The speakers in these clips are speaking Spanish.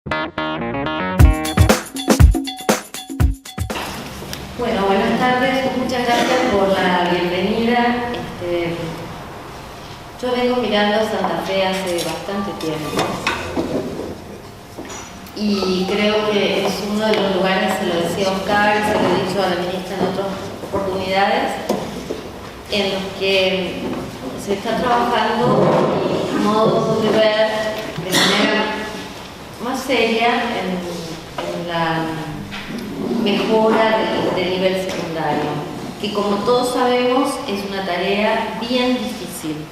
Bueno, buenas tardes, muchas gracias por la bienvenida. Yo vengo mirando a Santa Fe hace bastante tiempo y creo que es uno de los lugares, se lo decía Oscar y se lo he dicho a la ministra en otras oportunidades, en los que se está trabajando y modos de ver de manera más seria en la mejora del nivel secundario, que como todos sabemos es una tarea bien difícil.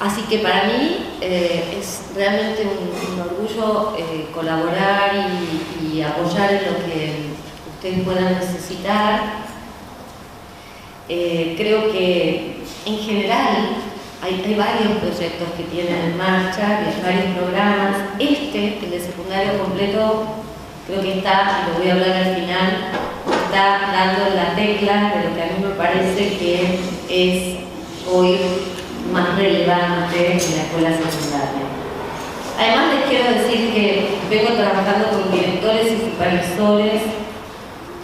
Así que para mí es realmente un orgullo colaborar y apoyar en lo que ustedes puedan necesitar. Creo que en general hay varios proyectos que tienen en marcha, hay varios programas. El de secundario completo, creo que está, y lo voy a hablar al final, está dando en la tecla de lo que a mí me parece que es hoy más relevante en la escuela secundaria. Además les quiero decir que vengo trabajando con directores y supervisores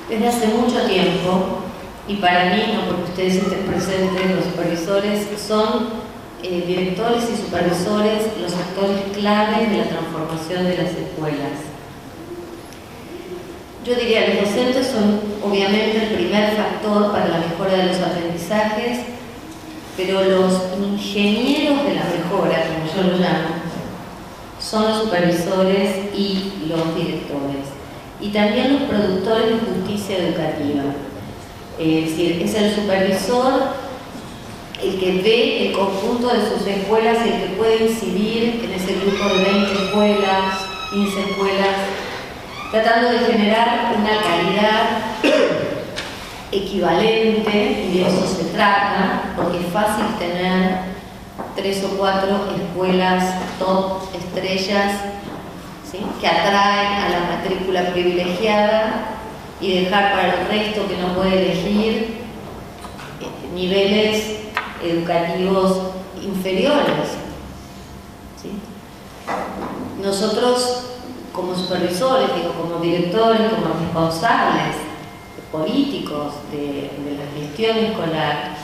desde hace mucho tiempo, y para mí, no porque ustedes estén presentes, los supervisores son directores y supervisores los actores claves de la transformación de las escuelas. Yo diría que los docentes son obviamente el primer factor para la mejora de los aprendizajes, pero los ingenieros de la mejora, como yo lo llamo, son los supervisores y los directores. Y también los productores de justicia educativa. Es decir, es el supervisor el que ve el conjunto de sus escuelas y el que puede incidir en ese grupo de 20 escuelas, 15 escuelas, tratando de generar una calidad equivalente, y de eso se trata, porque es fácil tener 3 o 4 escuelas top estrellas, ¿sí?, que atraen a la matrícula privilegiada y dejar para el resto que no puede elegir niveles educativos inferiores, ¿sí? Nosotros como supervisores, digo, como directores, como responsables políticos de la gestión escolar,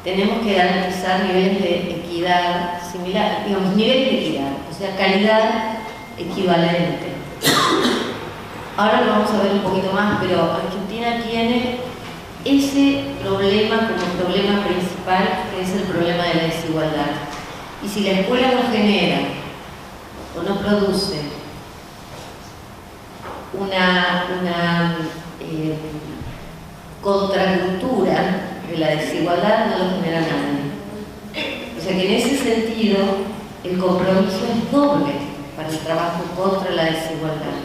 tenemos que garantizar niveles de equidad similar, digamos, niveles de equidad, o sea, calidad equivalente. Ahora lo vamos a ver un poquito más, pero Argentina tiene ese problema como problema principal, que es el problema de la desigualdad. Y si la escuela no genera o no produce una contracultura de la desigualdad, no lo genera nadie. O sea que en ese sentido el compromiso es doble para el trabajo contra la desigualdad.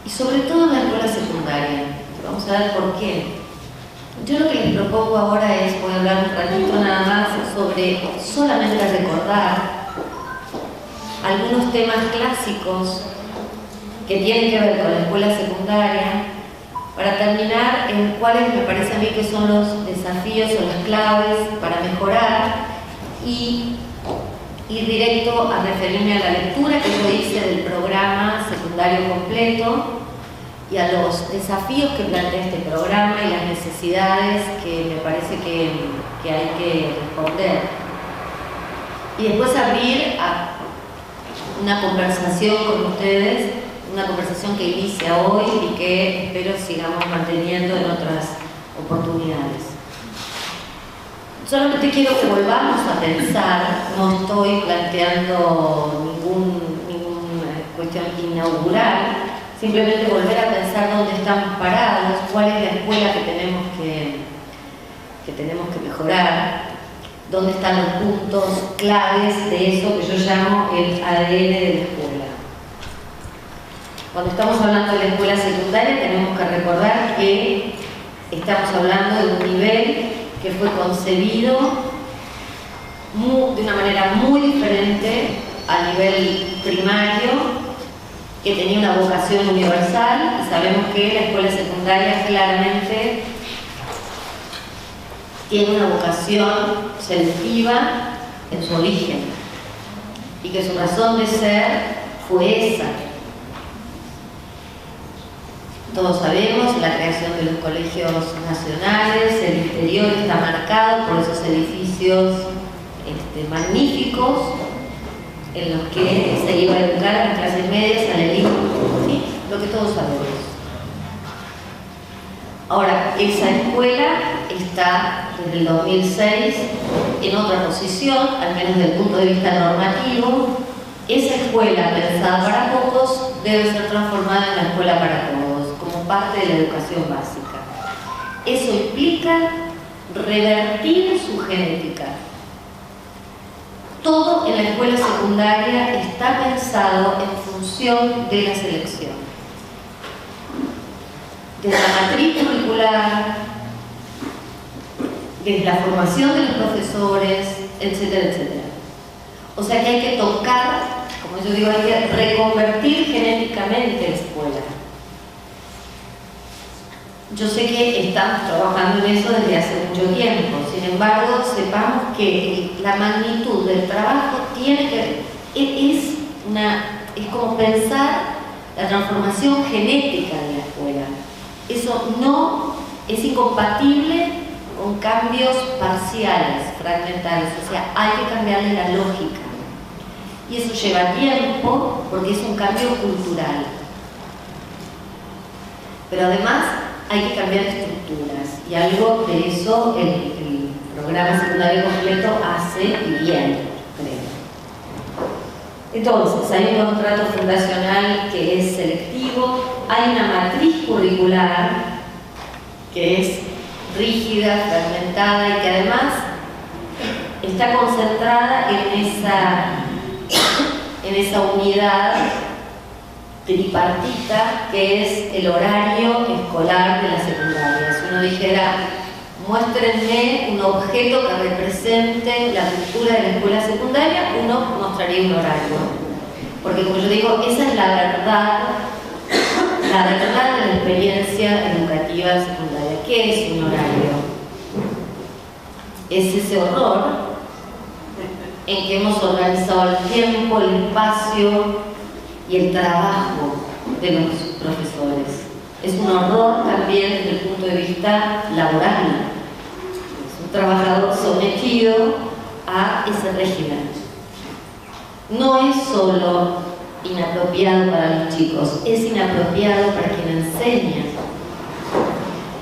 Y sobre todo en la escuela secundaria. Vamos a ver por qué. Yo lo que les propongo ahora es, voy a hablar un ratito nada más sobre solamente recordar algunos temas clásicos que tienen que ver con la escuela secundaria, para terminar en cuáles me parece a mí que son los desafíos o las claves para mejorar, y ir directo a referirme a la lectura que yo hice del programa secundario completo y a los desafíos que plantea este programa y las necesidades que me parece que hay que responder. Y después abrir a una conversación con ustedes, una conversación que inicia hoy y que espero sigamos manteniendo en otras oportunidades. Solamente quiero que volvamos a pensar, no estoy planteando ninguna cuestión inaugural, simplemente volver a pensar dónde estamos parados, cuál es la escuela que tenemos que mejorar, dónde están los puntos claves de eso que yo llamo el ADN de la escuela. Cuando estamos hablando de la escuela secundaria tenemos que recordar que estamos hablando de un nivel que fue concebido de una manera muy diferente al nivel primario, que tenía una vocación universal, y sabemos que la escuela secundaria claramente tiene una vocación selectiva en su origen. y que su razón de ser fue esa. Todos sabemos la creación de los colegios nacionales, el interior está marcado por esos edificios magníficos en los que se iba a educar a las clases medias, a la élite, ¿sí? Lo que todos sabemos. Ahora, esa escuela está desde el 2006 en otra posición, al menos desde el punto de vista normativo. Esa escuela pensada para pocos debe ser transformada en la escuela para todos, como parte de la educación básica. Eso implica revertir su genética. Todo en la escuela secundaria está pensado en función de la selección. Desde la matriz curricular, desde la formación de los profesores, etcétera, etcétera. O sea que hay que tocar, como yo digo, hay que reconvertir genéticamente la escuela. Yo sé que estamos trabajando en eso desde hace mucho tiempo, sin embargo, sepamos que la magnitud del trabajo tiene que es como pensar la transformación genética de la escuela. Eso no es incompatible con cambios parciales, fragmentales, o sea, hay que cambiarle la lógica. Y eso lleva tiempo porque es un cambio cultural. Pero además hay que cambiar estructuras, y algo de eso el programa secundario completo hace y bien, creo. Entonces, hay un contrato fundacional que es selectivo, hay una matriz curricular que es rígida, fragmentada y que además está concentrada en esa unidad tripartita que es el horario escolar de la secundaria. Si uno dijera, muéstrenme un objeto que represente la cultura de la escuela secundaria, uno mostraría un horario. Porque como yo digo, esa es la verdad de la experiencia educativa secundaria. ¿Qué es un horario? Es ese horror en que hemos organizado el tiempo, el espacio y el trabajo de los profesores. Es un horror también desde el punto de vista laboral. Es un trabajador sometido a ese régimen. No es solo inapropiado para los chicos, es inapropiado para quien enseña.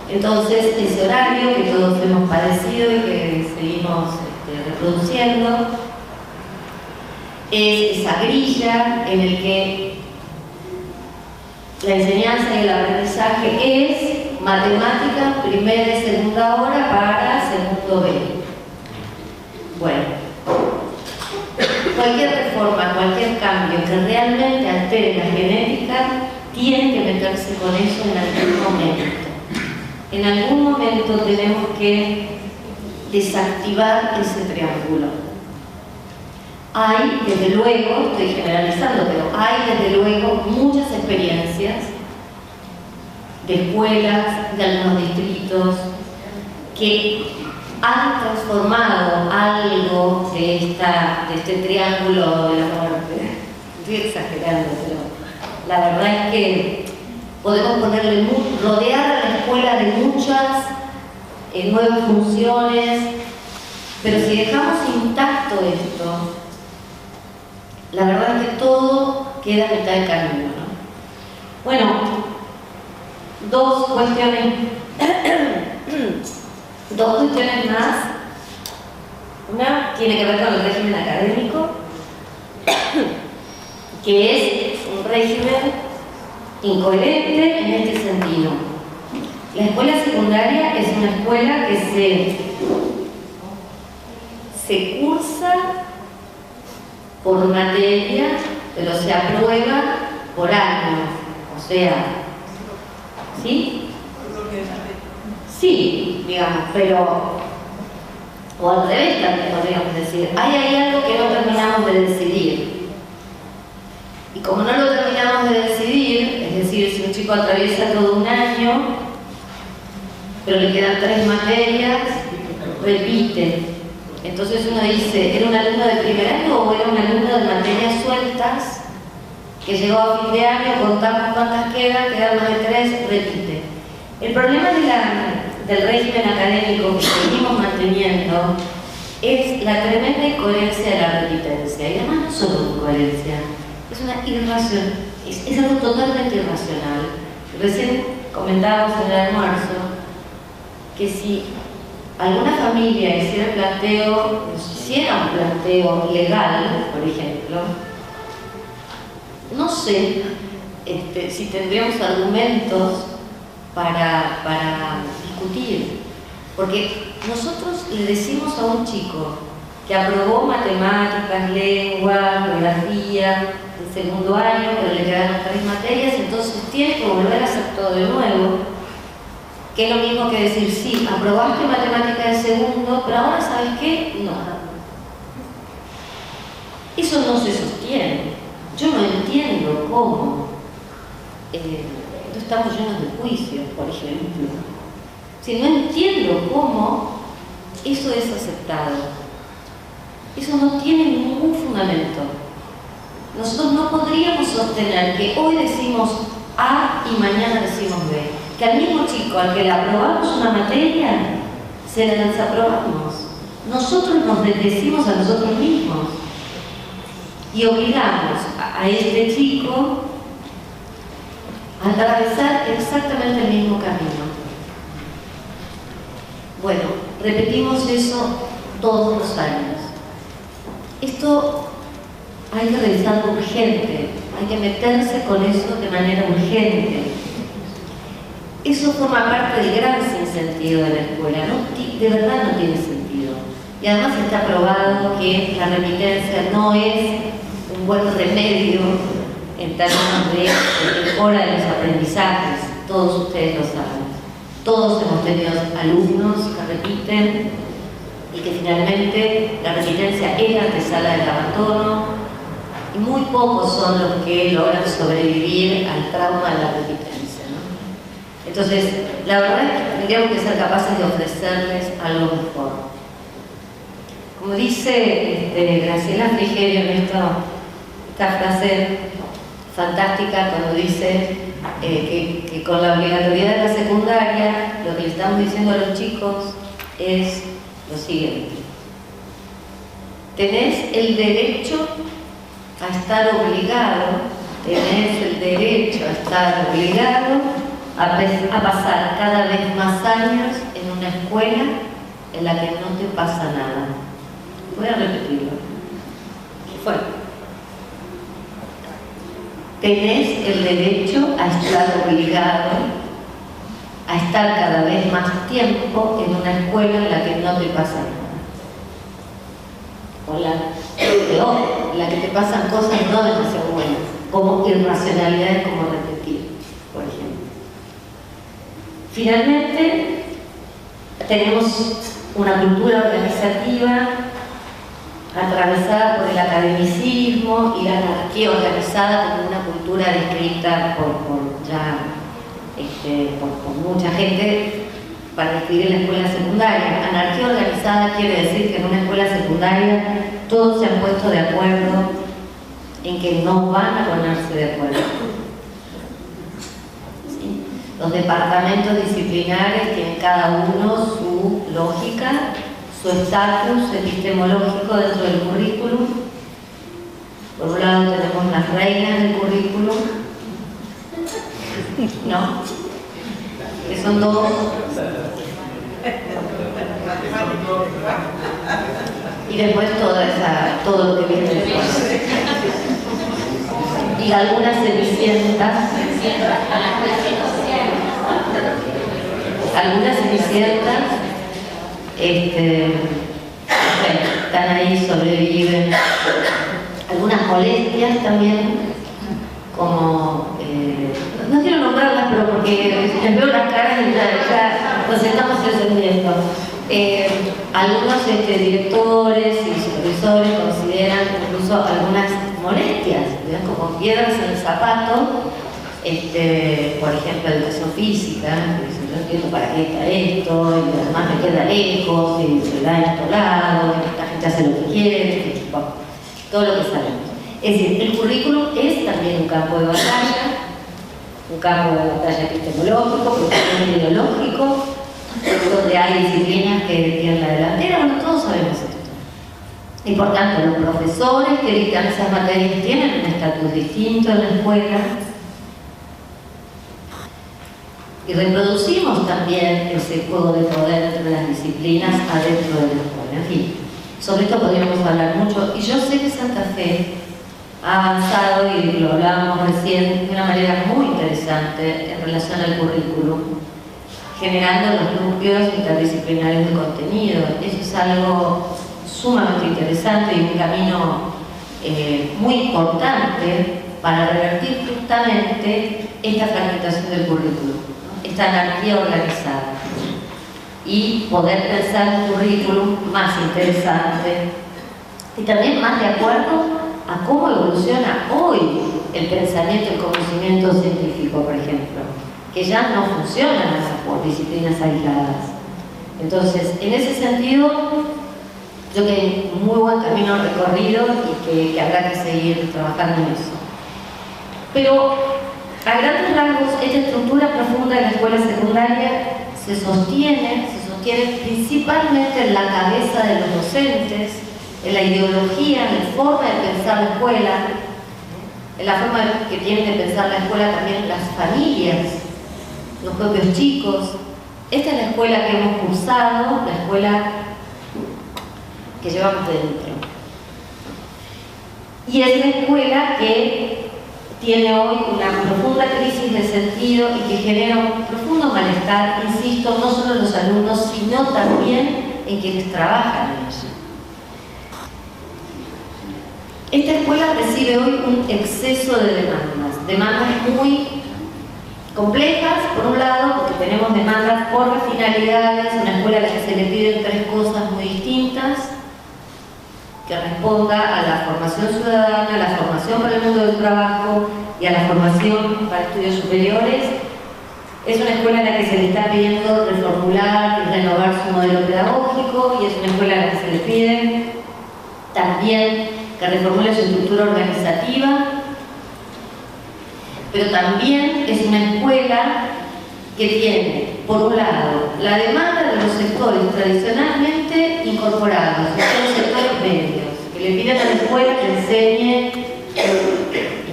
Entonces, ese horario que todos hemos padecido y que seguimos reproduciendo, es esa grilla en el que la enseñanza y el aprendizaje es matemática, primera y segunda hora para segundo B. Bueno, cualquier reforma, cualquier cambio que realmente altere la genética tiene que meterse con eso en algún momento. En algún momento tenemos que desactivar ese triángulo. Hay, desde luego, estoy generalizando, pero hay desde luego muchas experiencias de escuelas, de algunos distritos, que han transformado algo de este triángulo de la muerte. Estoy exagerando, pero la verdad es que podemos rodear a la escuela de muchas nuevas funciones, pero si dejamos intacto esto, la verdad es que todo queda a mitad de camino, ¿no? Bueno, dos cuestiones más. Una tiene que ver con el régimen académico, que es un régimen incoherente en este sentido. La escuela secundaria es una escuela que se cursa por materia, pero se aprueba por año, o sea, ¿sí? Sí, digamos, pero, o al revés también podríamos decir, hay algo que no terminamos de decidir. Y como no lo terminamos de decidir, es decir, si un chico atraviesa todo un año, pero le quedan 3 materias, repite. Entonces uno dice, ¿era un alumno de primer año o era un alumno de materias sueltas que llegó a fin de año, contamos cuántas quedan más de 3, repite? El problema del régimen académico que seguimos manteniendo es la tremenda incoherencia de la repitencia. Y además no solo incoherencia, es una irración, es algo totalmente irracional. Recién comentábamos en el almuerzo que si alguna familia hiciera un planteo legal, por ejemplo, no sé si tendríamos argumentos para discutir, porque nosotros le decimos a un chico que aprobó matemáticas, lengua, geografía en segundo año, pero le quedaron 3 materias, entonces tiene que volver a hacer todo de nuevo, que es lo mismo que decir, sí, aprobaste matemáticas de segundo, pero ahora ¿sabes qué? No. Eso no se sostiene. Yo no entiendo cómo. No estamos llenos de juicios, por ejemplo. Si no entiendo cómo eso es aceptado. Eso no tiene ningún fundamento. Nosotros no podríamos sostener que hoy decimos A y mañana decimos B. Que al mismo chico al que le aprobamos una materia, se la desaprobamos. Nosotros nos decimos a nosotros mismos y obligamos a este chico a atravesar exactamente el mismo camino. Bueno, repetimos eso todos los años. Esto hay que revisarlo urgente, hay que meterse con eso de manera urgente. Eso forma parte del gran sinsentido de la escuela, de verdad no tiene sentido. Y además está probado que la remitencia no es un buen remedio en términos de mejora de los aprendizajes. Todos ustedes lo saben. Todos hemos tenido alumnos que repiten y que finalmente la remitencia es la antesala del abandono, y muy pocos son los que logran sobrevivir al trauma de la repitencia, ¿no? Entonces, la verdad es que tendríamos que ser capaces de ofrecerles algo mejor. Como dice Graciela Frigerio en esta frase fantástica cuando dice que con la obligatoriedad de la secundaria lo que le estamos diciendo a los chicos es lo siguiente: tenés el derecho a estar obligado, tenés el derecho a estar obligado a pasar cada vez más años en una escuela en la que no te pasa nada. Voy a repetirlo. ¿Qué fue? Tenés el derecho a estar obligado a estar cada vez más tiempo en una escuela en la que no te pasa nada. O la que te pasan cosas no demasiado buenas, como irracionalidades, como repetir, por ejemplo. Finalmente, tenemos una cultura organizativa atravesada por el academicismo y la anarquía organizada como una cultura descrita por mucha gente para describir la escuela secundaria. Anarquía organizada quiere decir que en una escuela secundaria todos se han puesto de acuerdo en que no van a ponerse de acuerdo. ¿Sí? Los departamentos disciplinares tienen cada uno su lógica, su estatus epistemológico dentro del currículum. Por un lado tenemos las reinas del currículum, ¿no? Que son dos. Y después todo lo que viene después. Y algunas cenicientas. Algunas cenicientas están ahí, sobreviven. Algunas molestias también, como no quiero nombrarlas, pero porque les veo las caras y ya nos estamos encendiendo. Algunos directores y supervisores consideran incluso algunas molestias, como piedras en el zapato, por ejemplo, educación física, que dice, no entiendo para qué está esto, y además me queda lejos, y se da en otro lado, y esta gente hace lo que quiere, bueno, todo lo que sabemos. Es decir, el currículum es también un campo de batalla, un campo de batalla epistemológico, pero también ideológico, donde hay disciplinas que tienen la delantera. Bueno, todos sabemos esto. Y por tanto, los profesores que dictan esas materias tienen un estatus distinto en la escuela. Y reproducimos también ese juego de poder entre las disciplinas adentro de la escuela. En fin, sobre esto podríamos hablar mucho. Y yo sé que Santa Fe ha avanzado, y lo hablábamos recién, de una manera muy interesante en relación al currículum, generando los núcleos interdisciplinarios de contenido. Eso es algo sumamente interesante y un camino muy importante para revertir justamente esta fragmentación del currículum, ¿no? Esta anarquía organizada, y poder pensar un currículum más interesante y también más de acuerdo a cómo evoluciona hoy el pensamiento, el conocimiento científico, por ejemplo, que ya no funcionan por disciplinas aisladas. Entonces, en ese sentido, yo creo que hay un muy buen camino recorrido y que habrá que seguir trabajando en eso. Pero, a grandes rasgos, esta estructura profunda de la escuela secundaria se sostiene principalmente en la cabeza de los docentes, en la ideología, en la forma de pensar la escuela, en la forma que tienen de pensar la escuela también las familias, los propios chicos. Esta es la escuela que hemos cursado, la escuela que llevamos dentro. Y es una escuela que tiene hoy una profunda crisis de sentido y que genera un profundo malestar, insisto, no solo en los alumnos, sino también en quienes trabajan en ella. Esta escuela recibe hoy un exceso de demandas muy complejas, por un lado, porque tenemos demandas por las finalidades, una escuela a la que se le piden tres cosas muy distintas, que responda a la formación ciudadana, a la formación para el mundo del trabajo y a la formación para estudios superiores. Es una escuela a la que se le está pidiendo reformular y renovar su modelo pedagógico, y es una escuela a la que se le pide también que reformule su estructura organizativa, pero también es una escuela que tiene, por un lado, la demanda de los sectores tradicionalmente incorporados, que son los sectores medios, que le piden a la escuela que enseñe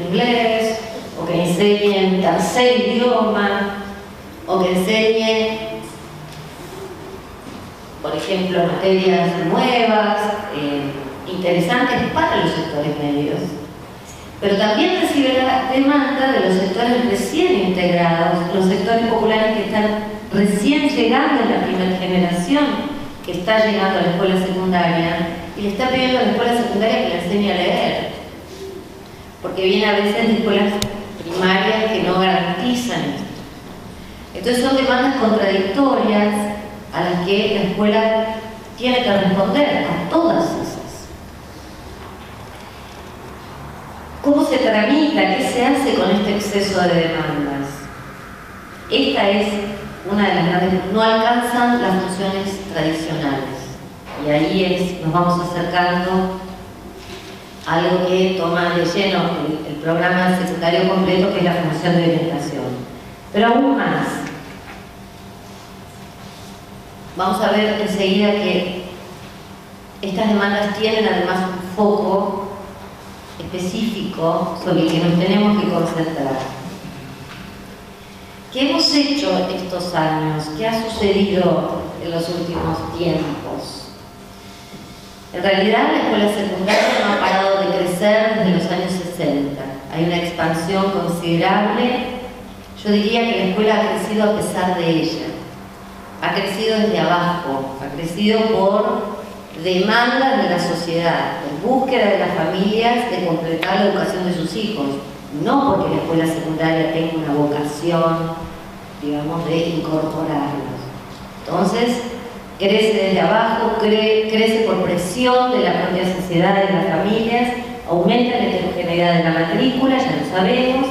inglés, o que enseñe tercer idioma, o que enseñe, por ejemplo, materias nuevas, interesantes para los sectores medios. Pero también recibe la demanda de los sectores recién integrados, los sectores populares que están recién llegando en la primera generación, que está llegando a la escuela secundaria, y le está pidiendo a la escuela secundaria que le enseñe a leer, porque viene a veces de escuelas primarias que no garantizan esto. Entonces son demandas contradictorias a las que la escuela tiene que responder, a todas esas. ¿Cómo se tramita? ¿Qué se hace con este exceso de demandas? Esta es una de las grandes... No alcanzan las funciones tradicionales. Y ahí nos vamos acercando a algo que toma de lleno el programa secundario completo, que es la formación de orientación. Pero aún más. Vamos a ver enseguida que estas demandas tienen además un foco específico sobre el que nos tenemos que concentrar. ¿Qué hemos hecho estos años? ¿Qué ha sucedido en los últimos tiempos? En realidad, la escuela secundaria no ha parado de crecer desde los años 60. Hay una expansión considerable. Yo diría que la escuela ha crecido a pesar de ella. Ha crecido desde abajo, ha crecido por demandas de la sociedad, en búsqueda de las familias de completar la educación de sus hijos, no porque la escuela secundaria tenga una vocación, digamos, de incorporarlos. Entonces, crece desde abajo, crece por presión de la propia sociedad, de las familias, aumenta la heterogeneidad de la matrícula, ya lo sabemos,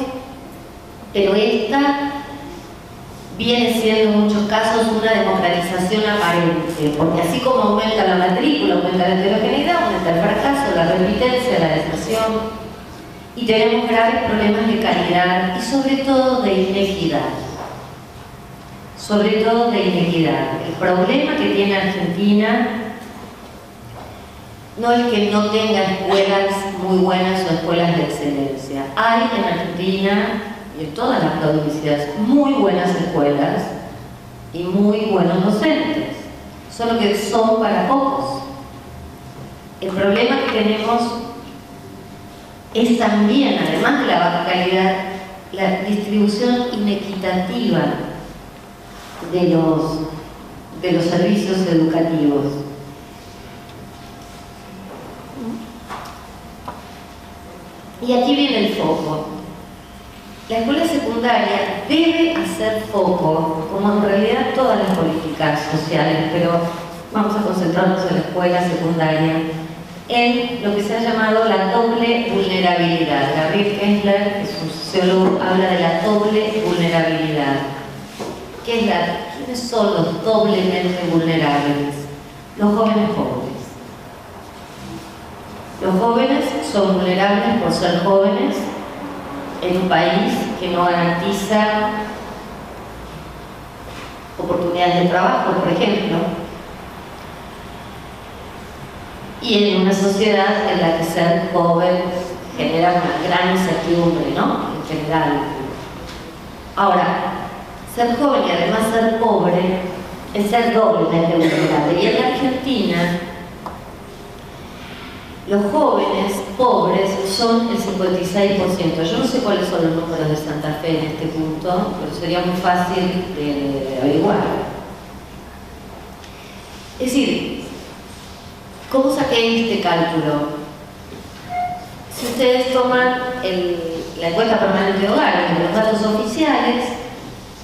pero esta viene siendo en muchos casos una democratización aparente, porque así como aumenta la matrícula, aumenta la heterogeneidad, aumenta el fracaso, la repitencia, la deserción, y tenemos graves problemas de calidad y sobre todo de inequidad. Sobre todo de inequidad. El problema que tiene Argentina no es que no tenga escuelas muy buenas o escuelas de excelencia. Hay en Argentina y en todas las provincias muy buenas escuelas y muy buenos docentes, solo que son para pocos. El problema que tenemos es también, además de la baja calidad, la distribución inequitativa de los servicios educativos. Y aquí viene el foco. La escuela secundaria debe hacer foco, como en realidad todas las políticas sociales, pero vamos a concentrarnos en la escuela secundaria, en lo que se ha llamado la doble vulnerabilidad. Gabriel Kessler, que es un sociólogo, habla de la doble vulnerabilidad. ¿Quiénes son los doblemente vulnerables? Los jóvenes pobres. Los jóvenes son vulnerables por ser jóvenes en un país que no garantiza oportunidades de trabajo, por ejemplo, y en una sociedad en la que ser joven genera una gran incertidumbre, ¿no? En general. Ahora, ser joven y además ser pobre es ser doblemente vulnerable. Y en la Argentina, los jóvenes pobres son el 56%. Yo no sé cuáles son los números de Santa Fe en este punto, pero sería muy fácil de averiguar. Es decir, ¿cómo saqué este cálculo? Si ustedes toman la encuesta permanente de hogares, los datos oficiales,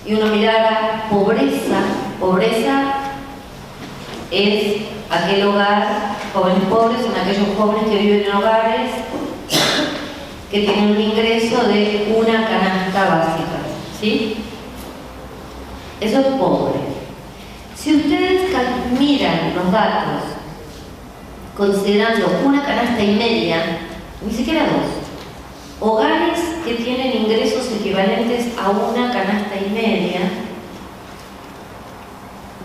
y uno mirara pobreza es aquel hogar, jóvenes pobres son aquellos jóvenes que viven en hogares que tienen un ingreso de una canasta básica, ¿sí? Eso es pobre. Si ustedes miran los datos considerando una canasta y media, ni siquiera dos, hogares que tienen ingresos equivalentes a una canasta y media,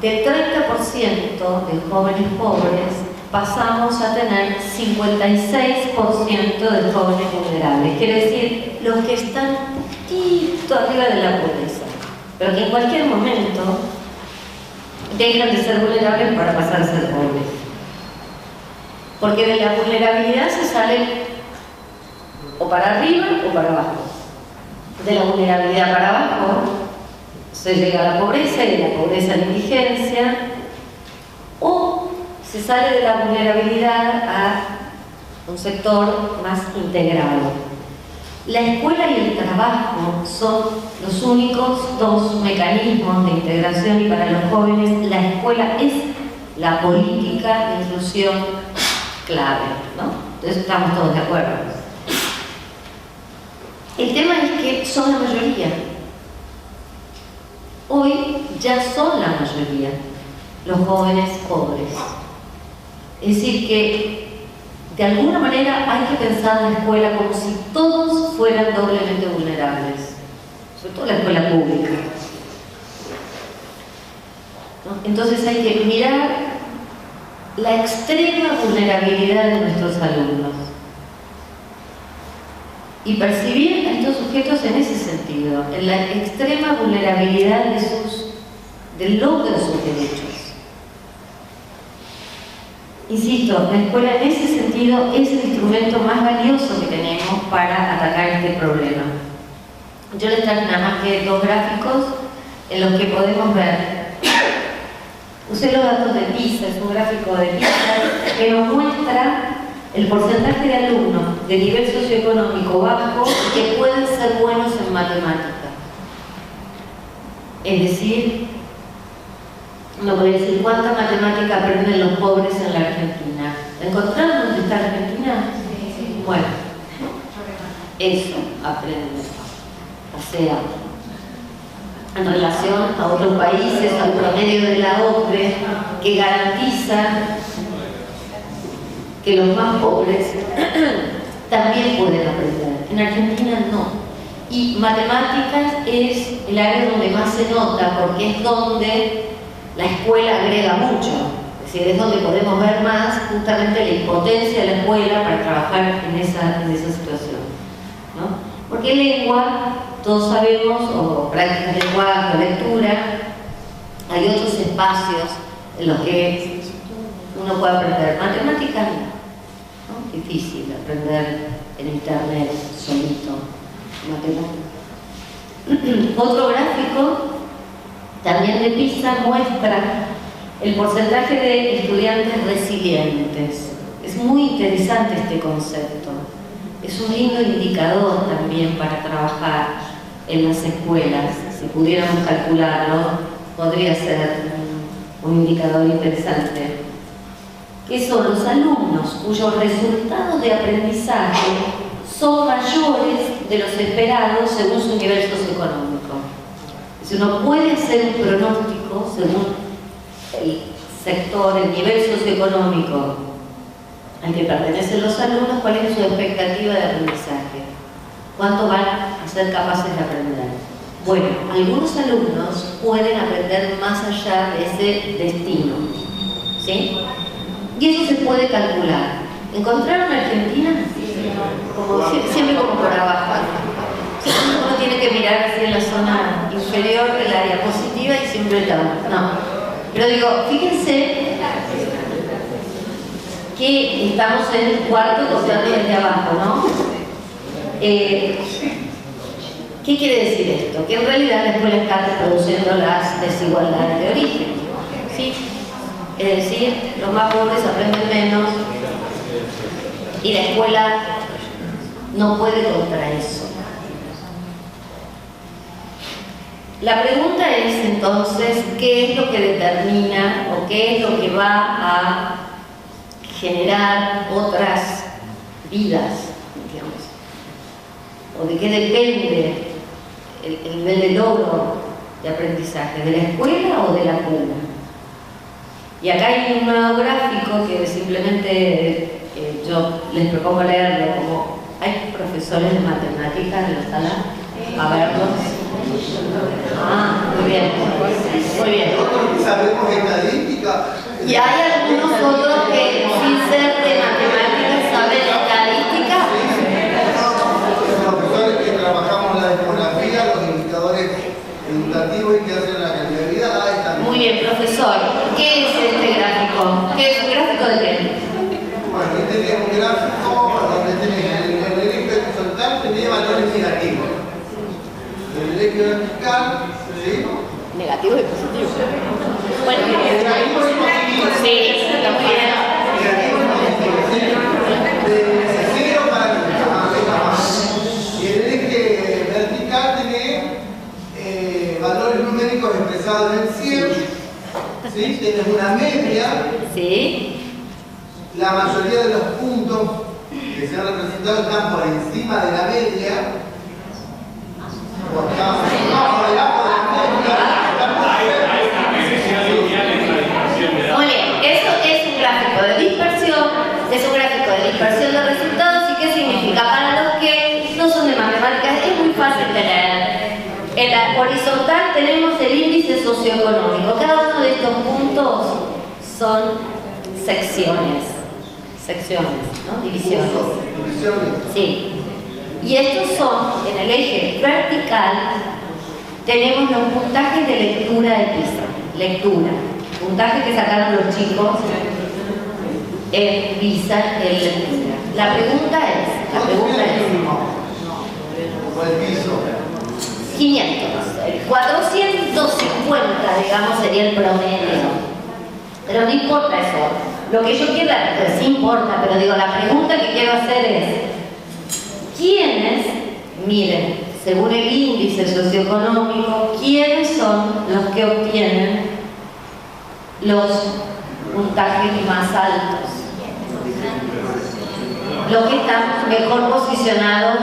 del 30% de jóvenes pobres pasamos a tener 56% de jóvenes vulnerables, quiere decir los que están un poquito arriba de la pobreza, pero que en cualquier momento dejan de ser vulnerables para pasar a ser pobres. Porque de la vulnerabilidad se sale o para arriba o para abajo. De la vulnerabilidad para abajo se llega a la pobreza y de la pobreza a la indigencia, o se sale de la vulnerabilidad a un sector más integrado. La escuela y el trabajo son los únicos dos mecanismos de integración, y para los jóvenes la escuela es la política de inclusión clave, ¿no? Entonces estamos todos de acuerdo. El tema es que son la mayoría. Hoy ya son la mayoría los jóvenes pobres. Es decir, que de alguna manera hay que pensar en la escuela como si todos fueran doblemente vulnerables, sobre todo la escuela pública, ¿no? Entonces hay que mirar la extrema vulnerabilidad de nuestros alumnos y percibir a estos sujetos en ese sentido, en la extrema vulnerabilidad del logro de sus derechos. Insisto, la escuela en ese sentido es el instrumento más valioso que tenemos para atacar este problema. Yo les traje nada más que dos gráficos en los que podemos ver. Usé los datos de PISA, es un gráfico de PISA que nos muestra el porcentaje de alumnos de nivel socioeconómico bajo que pueden ser buenos en matemática. Es decir, no voy a decir cuánta matemática aprenden los pobres en la Argentina. ¿Encontraron dónde está la Argentina? Sí. Bueno, eso aprenden. O sea, en relación a otros países, al promedio de la OCDE, que garantiza que los más pobres también pueden aprender. En Argentina no. Y matemáticas es el área donde más se nota, porque es donde la escuela agrega mucho. Es decir, es donde podemos ver más justamente la impotencia de la escuela para trabajar en esa situación, ¿no? Porque lengua, todos sabemos, o prácticas de lenguaje, lectura, hay otros espacios en los que uno puede aprender. Matemáticas no, difícil aprender en internet solito. Matemáticas. Otro gráfico también de PISA muestra el porcentaje de estudiantes resilientes. Es muy interesante este concepto. Es un lindo indicador también para trabajar en las escuelas. Si pudiéramos calcularlo, podría ser un indicador interesante. Que son los alumnos cuyos resultados de aprendizaje son mayores de los esperados según su nivel socioeconómico. Si uno puede hacer un pronóstico según el sector, el nivel socioeconómico al que pertenecen los alumnos, cuál es su expectativa de aprendizaje, cuánto van a ser capaces de aprender. Bueno, algunos alumnos pueden aprender más allá de ese destino, ¿sí? Y eso se puede calcular. ¿Encontraron Argentina? Como, siempre como por abajo. Uno tiene que mirar así en la zona inferior de la diapositiva y siempre está. No. Pero digo, fíjense que estamos en el cuarto contando desde abajo, ¿no? ¿Qué quiere decir esto? Que en realidad la escuela está reproduciendo las desigualdades de origen, ¿sí? Es decir, los más pobres aprenden menos y la escuela no puede contra eso. La pregunta es entonces, ¿qué es lo que determina o qué es lo que va a generar otras vidas, digamos? ¿O de qué depende el nivel de logro de aprendizaje? ¿De la escuela o de la cuna? Y acá hay un nuevo gráfico que simplemente yo les propongo leerlo, como hay profesores de matemáticas en la sala, a verlos. Ah, muy bien, muy bien. Sabemos estadística. Y hay algunos otros que sin ser de matemáticas saben estadística. Los profesores que trabajamos la demografía, los indicadores educativos y que hacen la calidad de vida, ahí están. Muy bien, profesor. ¿Qué es este gráfico? ¿Qué es un gráfico de qué? Bueno, aquí tenemos un gráfico donde tenés el eje horizontal, tenía valores negativos. El eje vertical, ¿sí? Negativo y positivo. Bueno, Negativo y positivo. sí, está muy bien. Negativo y positivo, ¿sí? De 0 para arriba. Y el eje vertical tiene valores numéricos expresados en 100. ¿Sí? Tienes una media. Sí. La mayoría de los puntos que se han representado están por encima de la media. O están por debajo de la media. Muy bien, eso es un gráfico de dispersión, es un gráfico de dispersión de resultados. ¿Y qué significa? Para los que no son de matemáticas es muy fácil de leer. En la horizontal tenemos el índice socioeconómico. Cada uno de estos puntos son secciones, ¿no? Divisiones. Sí. Y estos son, en el eje vertical, tenemos los puntajes de lectura de PISA. Lectura. Puntaje que sacaron los chicos en PISA en lectura. La pregunta es, o el piso. 500, 450, digamos, sería el promedio. Pero no importa eso. Lo que yo quiero, pues sí importa, pero digo, la pregunta que quiero hacer es, ¿quiénes, miren, según el índice socioeconómico, quiénes son los que obtienen los puntajes más altos? Los que están mejor posicionados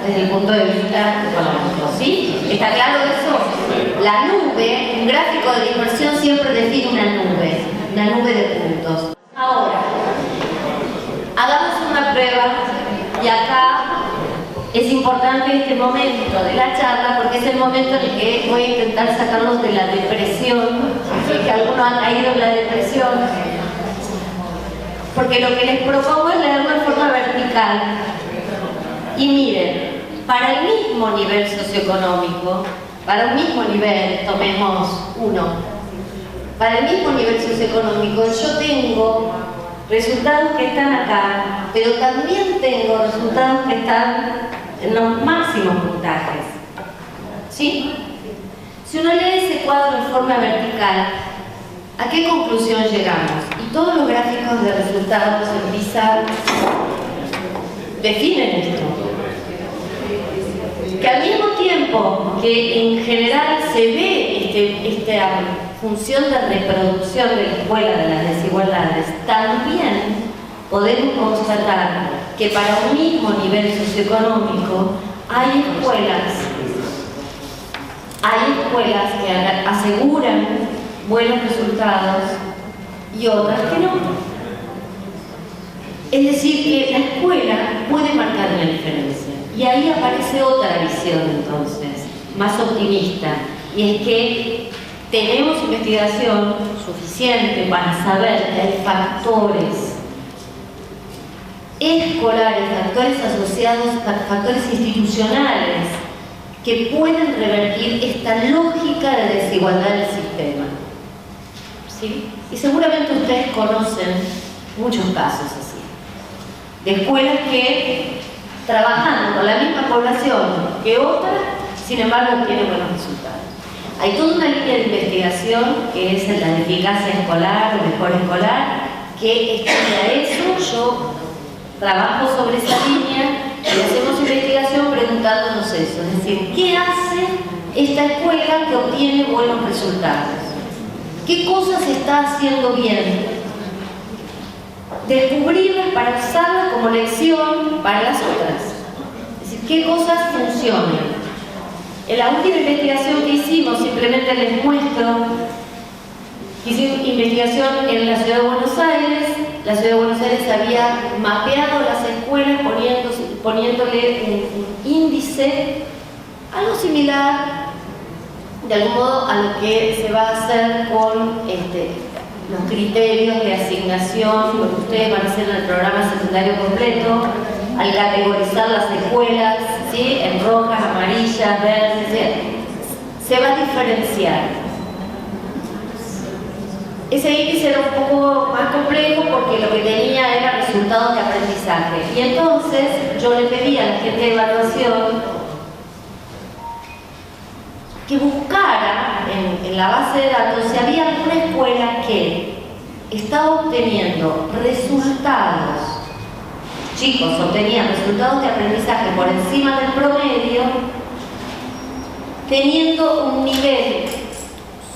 desde el punto de vista económico, ¿sí? ¿Está claro eso? La nube, un gráfico de dispersión siempre define una nube de puntos. Ahora, hagamos una prueba y acá es importante este momento de la charla porque es el momento en el que voy a intentar sacarlos de la depresión, ¿sí? Que algunos han caído en la depresión, porque lo que les propongo es leerlo en forma vertical. Y miren, para el mismo nivel socioeconómico, para un mismo nivel, tomemos uno, para el mismo nivel socioeconómico yo tengo resultados que están acá, pero también tengo resultados que están en los máximos puntajes. ¿Sí? Si uno lee ese cuadro en forma vertical, ¿a qué conclusión llegamos? Y todos los gráficos de resultados en PISA definen esto. Que al mismo tiempo que en general se ve esta función de reproducción de la escuela de las desigualdades, también podemos constatar que para un mismo nivel socioeconómico hay escuelas que aseguran buenos resultados y otras que no. Es decir, que la escuela puede marcar una diferencia. Y ahí aparece otra visión entonces, más optimista, y es que tenemos investigación suficiente para saber que hay factores escolares, factores asociados, factores institucionales que pueden revertir esta lógica de desigualdad del sistema. ¿Sí? Y seguramente ustedes conocen muchos casos así, de escuelas que trabajando con la misma población que otras, sin embargo, obtienen buenos resultados. Hay toda una línea de investigación que es la de eficacia escolar o mejora escolar, que estudia eso. Yo trabajo sobre esa línea y hacemos investigación preguntándonos eso, es decir, ¿qué hace esta escuela que obtiene buenos resultados? ¿Qué cosas está haciendo bien? Descubrirlas para usarlas como lección para las otras. Es decir, ¿qué cosas funcionan? En la última investigación que hicimos, simplemente les muestro, hicimos investigación en la Ciudad de Buenos Aires. La Ciudad de Buenos Aires había mapeado las escuelas poniéndole un índice, algo similar, de algún modo, a lo que se va a hacer con los criterios de asignación, lo que ustedes van a hacer en el programa secundario completo, al categorizar las escuelas, ¿sí? En rojas, amarillas, verdes, se va a diferenciar. Ese índice era un poco más complejo porque lo que tenía era resultados de aprendizaje. Y entonces yo le pedí a la gente de evaluación que buscara en la base de datos si había alguna escuela que estaba obteniendo resultados, chicos obtenían resultados de aprendizaje por encima del promedio, teniendo un nivel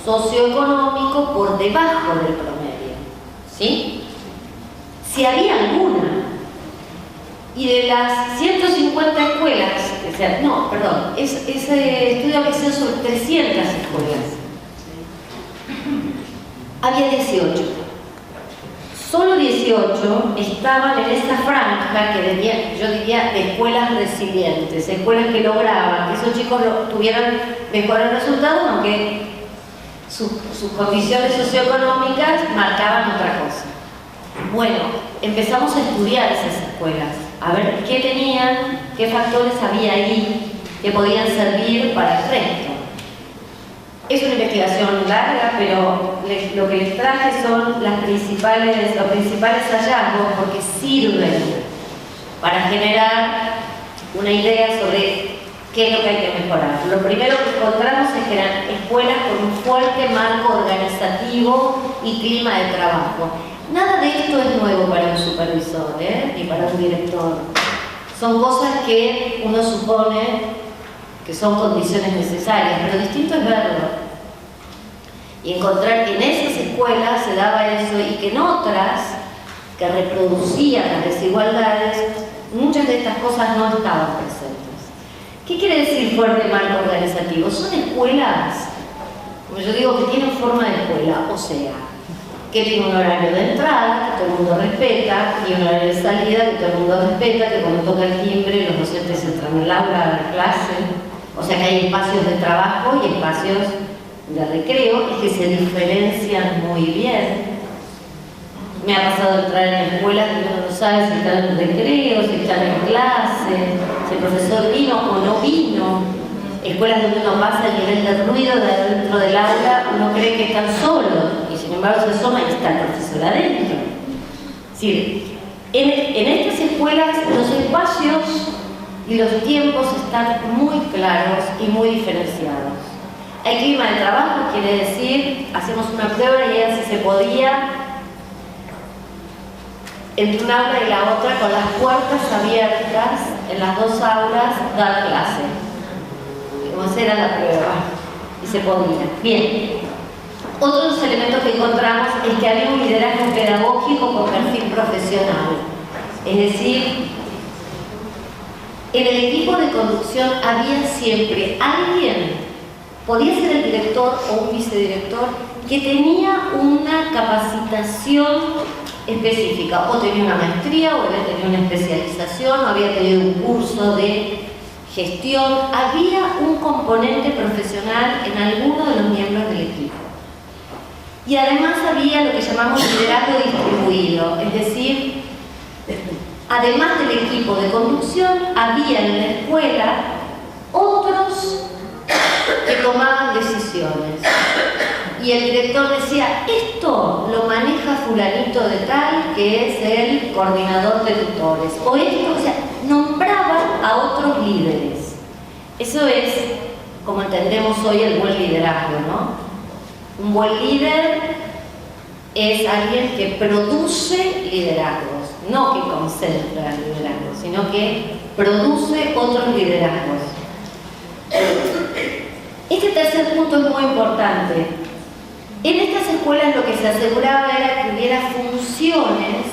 socioeconómico por debajo del promedio, ¿sí? Si había alguna. Y de las 150 escuelas, ese estudio había sido sobre 300 escuelas. Había 18. Solo 18 estaban en esta franja que yo diría de escuelas resilientes, escuelas que lograban que esos chicos tuvieran mejores resultados, aunque sus condiciones socioeconómicas marcaban otra cosa. Bueno, empezamos a estudiar esas escuelas, a ver qué tenían, qué factores había ahí que podían servir para el resto. Es una investigación larga, pero lo que les traje son los principales hallazgos, porque sirven para generar una idea sobre qué es lo que hay que mejorar. Lo primero que encontramos es que eran escuelas con un fuerte marco organizativo y clima de trabajo. Nada de esto es nuevo para un supervisor, ni para un director. Son cosas que uno supone que son condiciones necesarias, pero distinto es verlo. Y encontrar que en esas escuelas se daba eso y que en otras que reproducían las desigualdades, muchas de estas cosas no estaban presentes. ¿Qué quiere decir fuerte marco organizativo? Son escuelas, como yo digo, que tienen forma de escuela, o sea, que tiene un horario de entrada, que todo el mundo respeta, y un horario de salida, que todo el mundo respeta, que cuando toca el timbre los docentes entran al aula a dar clase, o sea que hay espacios de trabajo y espacios de recreo, y que se diferencian muy bien. Me ha pasado entrar en escuelas que uno no sabe si están en recreo, si están en clase, si el profesor vino o no vino. Escuelas donde uno pasa el nivel de ruido de adentro del aula, uno cree que están solos, y sin embargo se asoma y está el profesor adentro. Es decir, en estas escuelas los espacios y los tiempos están muy claros y muy diferenciados. Hay clima de trabajo, quiere decir, hacemos una prueba y era si se podía entre una aula y la otra con las puertas abiertas en las dos aulas dar clase. Como esa era la prueba y se podía. Bien, otros elementos que encontramos es que había un liderazgo pedagógico con perfil profesional, es decir, en el equipo de conducción había siempre alguien, podía ser el director o un vicedirector, que tenía una capacitación específica, o tenía una maestría, o había tenido una especialización, o había tenido un curso de gestión, había un componente profesional en alguno de los miembros del equipo. Y además había lo que llamamos liderazgo distribuido, es decir, además del equipo de conducción, había en la escuela otros que tomaban decisiones. Y el director decía, esto lo maneja fulanito de tal, que es el coordinador de tutores. O esto, o sea, nombraba a otros líderes. Eso es, como entendemos hoy, el buen liderazgo, ¿no? Un buen líder es alguien que produce liderazgos, no que concentra liderazgos, sino que produce otros liderazgos. Este tercer punto es muy importante. En estas escuelas lo que se aseguraba era que hubiera funciones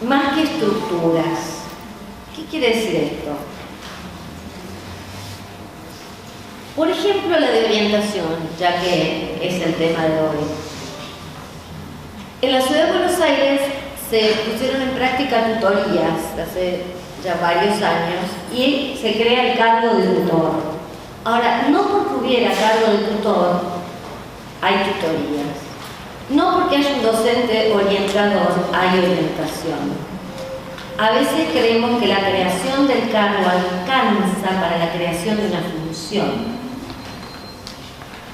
más que estructuras. ¿Qué quiere decir esto? Por ejemplo, la de orientación, ya que es el tema de hoy. En la ciudad de Buenos Aires se pusieron en práctica tutorías hace ya varios años y se crea el cargo de tutor. Ahora, no porque hubiera cargo de tutor, hay tutorías. No porque haya un docente orientador, hay orientación. A veces creemos que la creación del cargo alcanza para la creación de una función.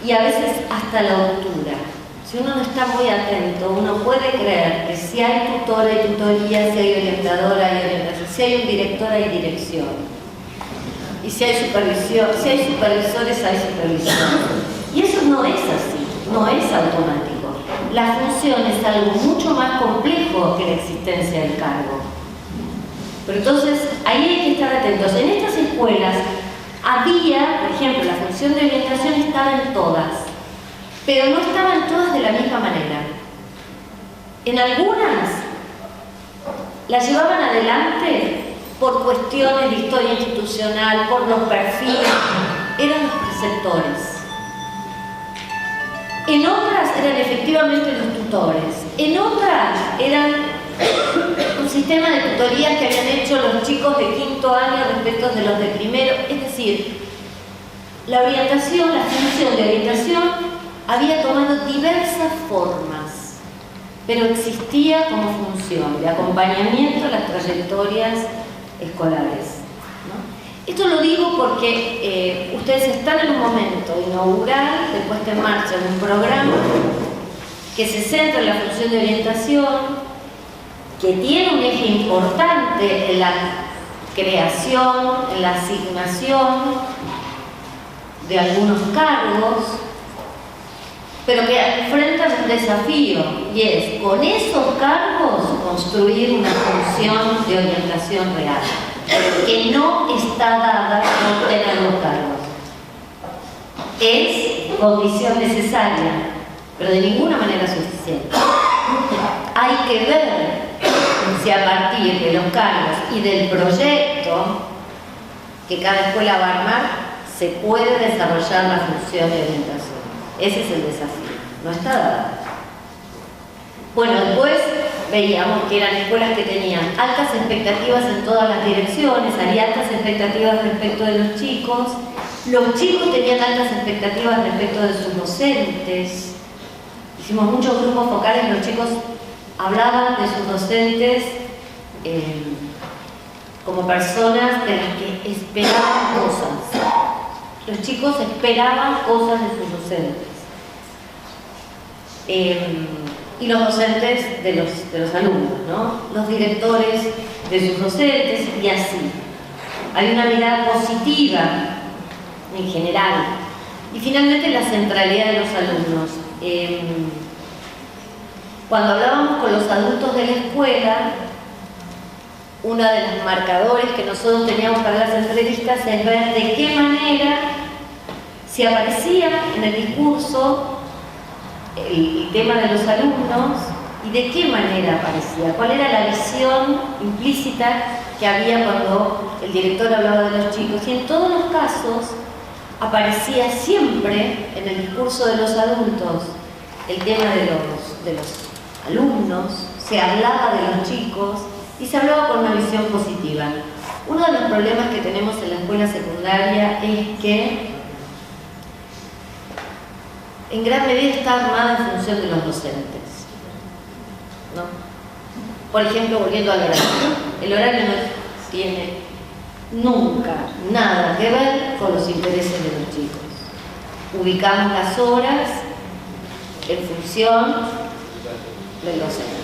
Y a veces hasta la altura. Si uno no está muy atento, uno puede creer que si hay tutor, hay tutoría, si hay orientador, hay orientación, si hay un director, hay dirección. Y si hay supervisión, si hay supervisores, hay supervisión. Y eso no es así, no es automático. La función es algo mucho más complejo que la existencia del cargo. Pero entonces, ahí hay que estar atentos. En estas escuelas había, por ejemplo, la función de orientación estaba en todas, pero no estaban todas de la misma manera. En algunas las llevaban adelante por cuestiones de historia institucional, por los perfiles, eran los preceptores. En otras eran efectivamente los tutores, en otras eran un sistema de tutorías que habían hecho los chicos de quinto año respecto de los de primero. Es decir, la orientación, la función de orientación había tomado diversas formas, pero existía como función de acompañamiento a las trayectorias escolares, ¿no? Esto lo digo porque ustedes están en un momento inaugural de puesta en marcha de un programa que se centra en la función de orientación, que tiene un eje importante en la creación, en la asignación de algunos cargos, pero que enfrentan un desafío, y es con esos cargos construir una función de orientación real, que no está dada por tener los cargos. Es condición necesaria, pero de ninguna manera suficiente. Hay que ver si a partir de los cargos y del proyecto que cada escuela va a armar, se puede desarrollar la función de orientación. Ese es el desafío, no está dado. Bueno, después veíamos que eran escuelas que tenían altas expectativas en todas las direcciones, había altas expectativas respecto de los chicos tenían altas expectativas respecto de sus docentes. Hicimos muchos grupos focales, los chicos hablaban de sus docentes como personas de las que esperaban cosas. Los chicos esperaban cosas de sus docentes. Y los docentes de los alumnos, ¿no? Los directores de sus docentes y así. Hay una mirada positiva en general. Y finalmente la centralidad de los alumnos. Cuando hablábamos con los adultos de la escuela, uno de los marcadores que nosotros teníamos para las entrevistas es ver de qué manera se aparecía en el discurso el tema de los alumnos y de qué manera aparecía, cuál era la visión implícita que había cuando el director hablaba de los chicos. Y en todos los casos aparecía siempre en el discurso de los adultos el tema de los alumnos, se hablaba de los chicos y se hablaba con una visión positiva. Uno de los problemas que tenemos en la escuela secundaria es que en gran medida está armada en función de los docentes, ¿no? Por ejemplo, volviendo al horario. El horario no tiene nunca nada que ver con los intereses de los chicos. Ubicamos las horas en función del docente.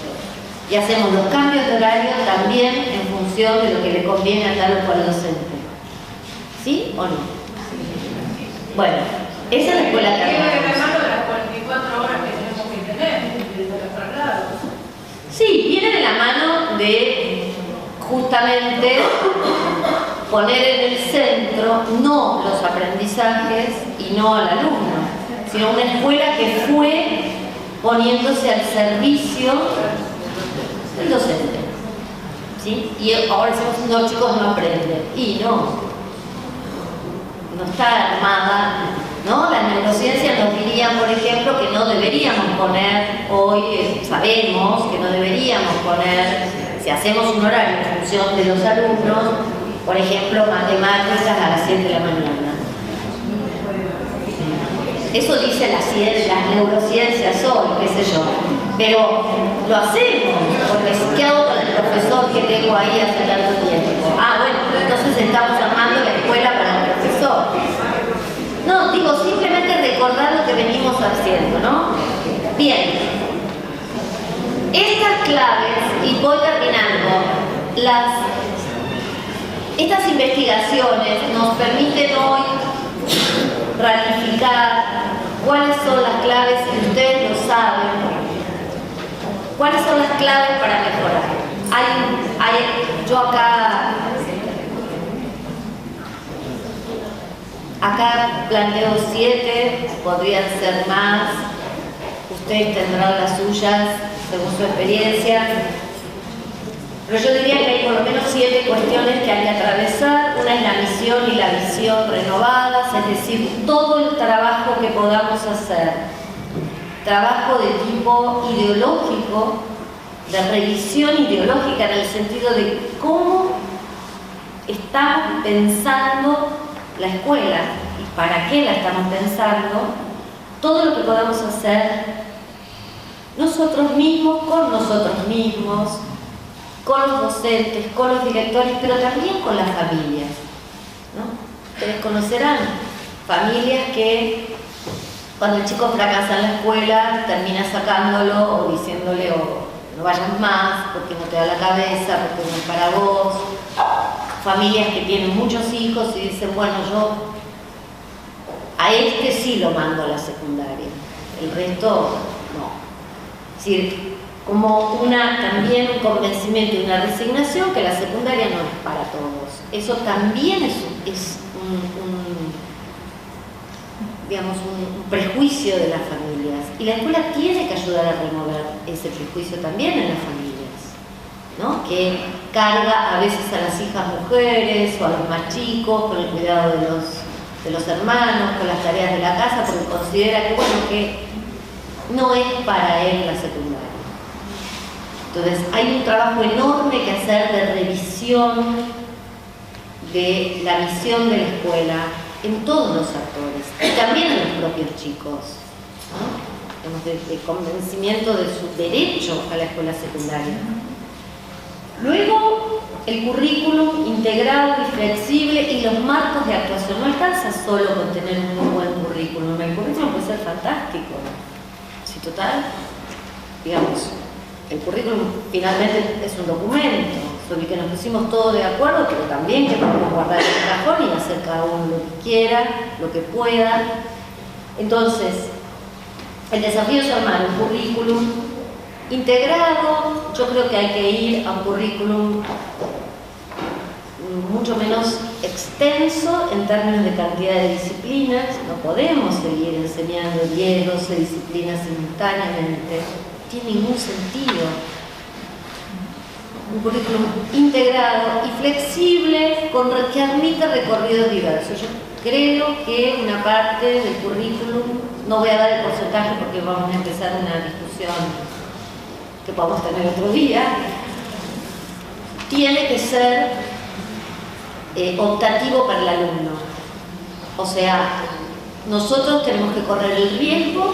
Y hacemos los cambios de horario también en función de lo que le conviene a tal o cual docente. ¿Sí o no? Bueno, esa es la escuela que tiene que ver más de las 44 horas que tenemos que tener, de los traslados. Sí, viene de la mano de justamente poner en el centro no los aprendizajes y no al alumno, sino una escuela que fue poniéndose al servicio del docente. ¿Sí? Y ahora decimos, no, chicos no aprenden. Y no está armada, ¿no? Las neurociencias nos dirían, por ejemplo, que no deberíamos poner, hoy sabemos que no deberíamos poner, si hacemos un horario en función de los alumnos, por ejemplo, matemáticas a las 7 de la mañana. Eso dice las neurociencias hoy, qué sé yo. Pero lo hacemos, porque ¿qué hago con el profesor que tengo ahí hace tanto tiempo? Ah, bueno, entonces estamos armando la escuela para el profesor. No, digo, simplemente recordar lo que venimos haciendo, ¿no? Bien. Estas claves, y voy terminando, estas investigaciones nos permiten hoy ratificar cuáles son las claves, y ustedes lo saben, cuáles son las claves para mejorar. Yo acá planteo 7, podrían ser más, ustedes tendrán las suyas según su experiencia, pero yo diría que hay por lo menos 7 cuestiones que hay que atravesar. Una es la misión y la visión renovadas, es decir, todo el trabajo que podamos hacer, trabajo de tipo ideológico, de revisión ideológica en el sentido de cómo estamos pensando la escuela y para qué la estamos pensando, todo lo que podamos hacer nosotros mismos, con nosotros mismos, con los docentes, con los directores, pero también con las familias, ¿no? Ustedes conocerán familias que cuando el chico fracasa en la escuela termina sacándolo o diciéndole no vayas más porque no te da la cabeza, porque no es para vos. Familias que tienen muchos hijos y dicen, bueno, yo a este sí lo mando a la secundaria, el resto no. Es decir, como también un convencimiento y una resignación que la secundaria no es para todos. Eso también es un prejuicio de las familias. Y la escuela tiene que ayudar a remover ese prejuicio también en las familias. ¿no? Que carga a veces a las hijas mujeres o a los más chicos con el cuidado de los hermanos, con las tareas de la casa, porque considera que, bueno, que no es para él la secundaria. Entonces hay un trabajo enorme que hacer de revisión de la misión de la escuela en todos los actores, y también en los propios chicos, ¿no? De convencimiento de su derecho a la escuela secundaria. Luego, el currículum integrado y flexible y los marcos de actuación. No alcanza solo con tener un muy buen currículum. El currículum puede ser fantástico. Si total, digamos, el currículum finalmente es un documento sobre el que nos pusimos todos de acuerdo, pero también que podemos guardar en el cajón y hacer cada uno lo que quiera, lo que pueda. Entonces, el desafío es armar un currículum integrado. Yo creo que hay que ir a un currículum mucho menos extenso en términos de cantidad de disciplinas. No podemos seguir enseñando 10, 12 disciplinas simultáneamente. No tiene ningún sentido. Un currículum integrado y flexible que admita recorridos diversos. Yo creo que una parte del currículum, no voy a dar el porcentaje porque vamos a empezar una discusión que podemos tener otro día, tiene que ser optativo para el alumno. O sea, nosotros tenemos que correr el riesgo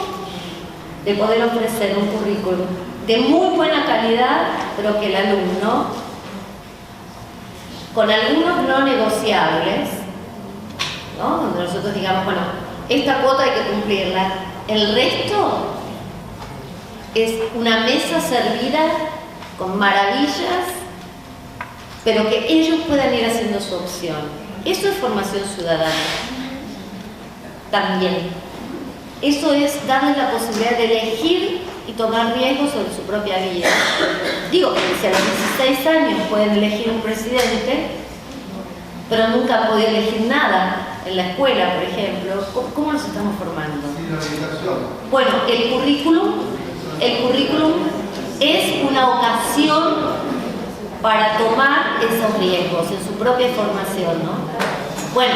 de poder ofrecer un currículum de muy buena calidad, pero que el alumno, con algunos no negociables, ¿no? Donde nosotros digamos, bueno, esta cuota hay que cumplirla, el resto es una mesa servida con maravillas, pero que ellos puedan ir haciendo su opción. Eso es formación ciudadana. También. Eso es darles la posibilidad de elegir y tomar riesgos sobre su propia vida. Digo que si a los 16 años pueden elegir un presidente, pero nunca han podido elegir nada en la escuela, por ejemplo, ¿cómo los estamos formando? Bueno, el currículum es una ocasión para tomar esos riesgos en su propia formación, ¿no? Bueno,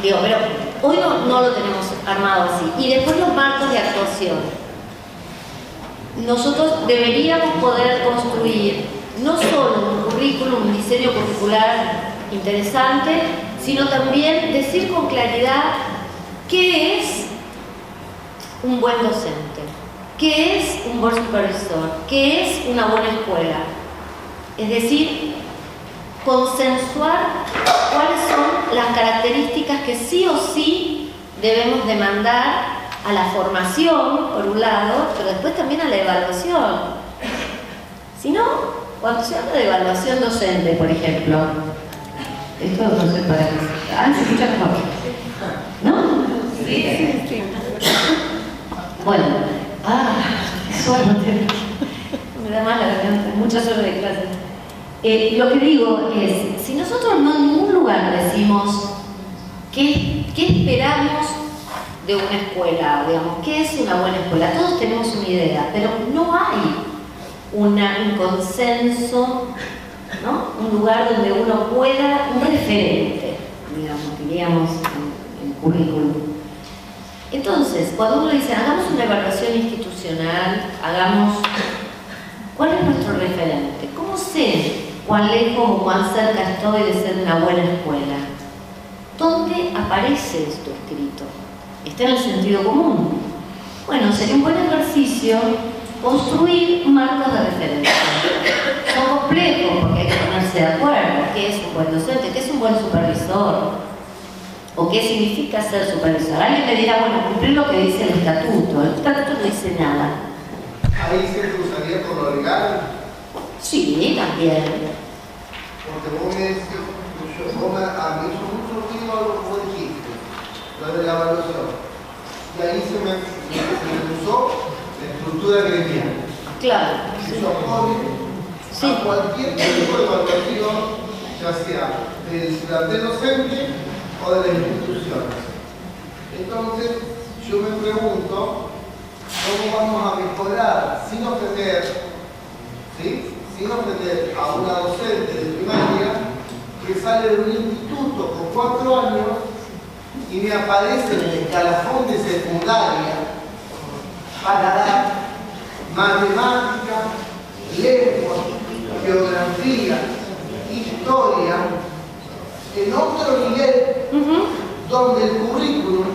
digo, pero hoy no lo tenemos armado así. Y después los marcos de actuación. Nosotros deberíamos poder construir no solo un currículum, un diseño curricular interesante, sino también decir con claridad qué es un buen docente, qué es un buen supervisor, qué es una buena escuela. Es decir, consensuar cuáles son las características que sí o sí debemos demandar a la formación, por un lado, pero después también a la evaluación. Si no, cuando se habla de evaluación docente, por ejemplo, esto no sé para qué. Ah, se escucha mejor. ¿No? Sí. Bueno, qué suerte. Me da mal la garganta, muchas horas de clase. Lo que digo es, si nosotros no en ningún lugar decimos qué esperamos de una escuela, digamos, qué es una buena escuela, todos tenemos una idea, pero no hay un consenso, ¿no? Un lugar donde uno pueda, un referente, digamos, diríamos en currículum. Entonces, cuando uno dice, hagamos una evaluación institucional, ¿cuál es nuestro referente? ¿Cómo sé cuán lejos o cuán cerca estoy de ser una buena escuela? ¿Dónde aparece esto escrito? Está en el sentido común. Bueno, sería un buen ejercicio construir marcos de referencia. Son complejos porque hay que ponerse de acuerdo. ¿Qué es un buen docente? ¿Qué es un buen supervisor? ¿O qué significa ser supervisor? Alguien me dirá, bueno, cumplir lo que dice el estatuto. El estatuto no dice nada. ¿Ahí se cruzaría por lo legal? Sí, también. Porque vos me decís, a mí hizo mucho ruido lo que vos dijiste, lo de la evaluación. Y ahí se me cruzó la estructura gremial. Claro. Se opone a cualquier tipo de evaluación, ya sea del plantel docente o de las instituciones. Entonces, yo me pregunto, ¿cómo vamos a mejorar sin ofender, ¿sí? sin ofender a una docente de primaria que sale de un instituto con 4 años y me aparece en el escalafón de secundaria para dar matemática, lengua, geografía, historia, en otro nivel donde el currículum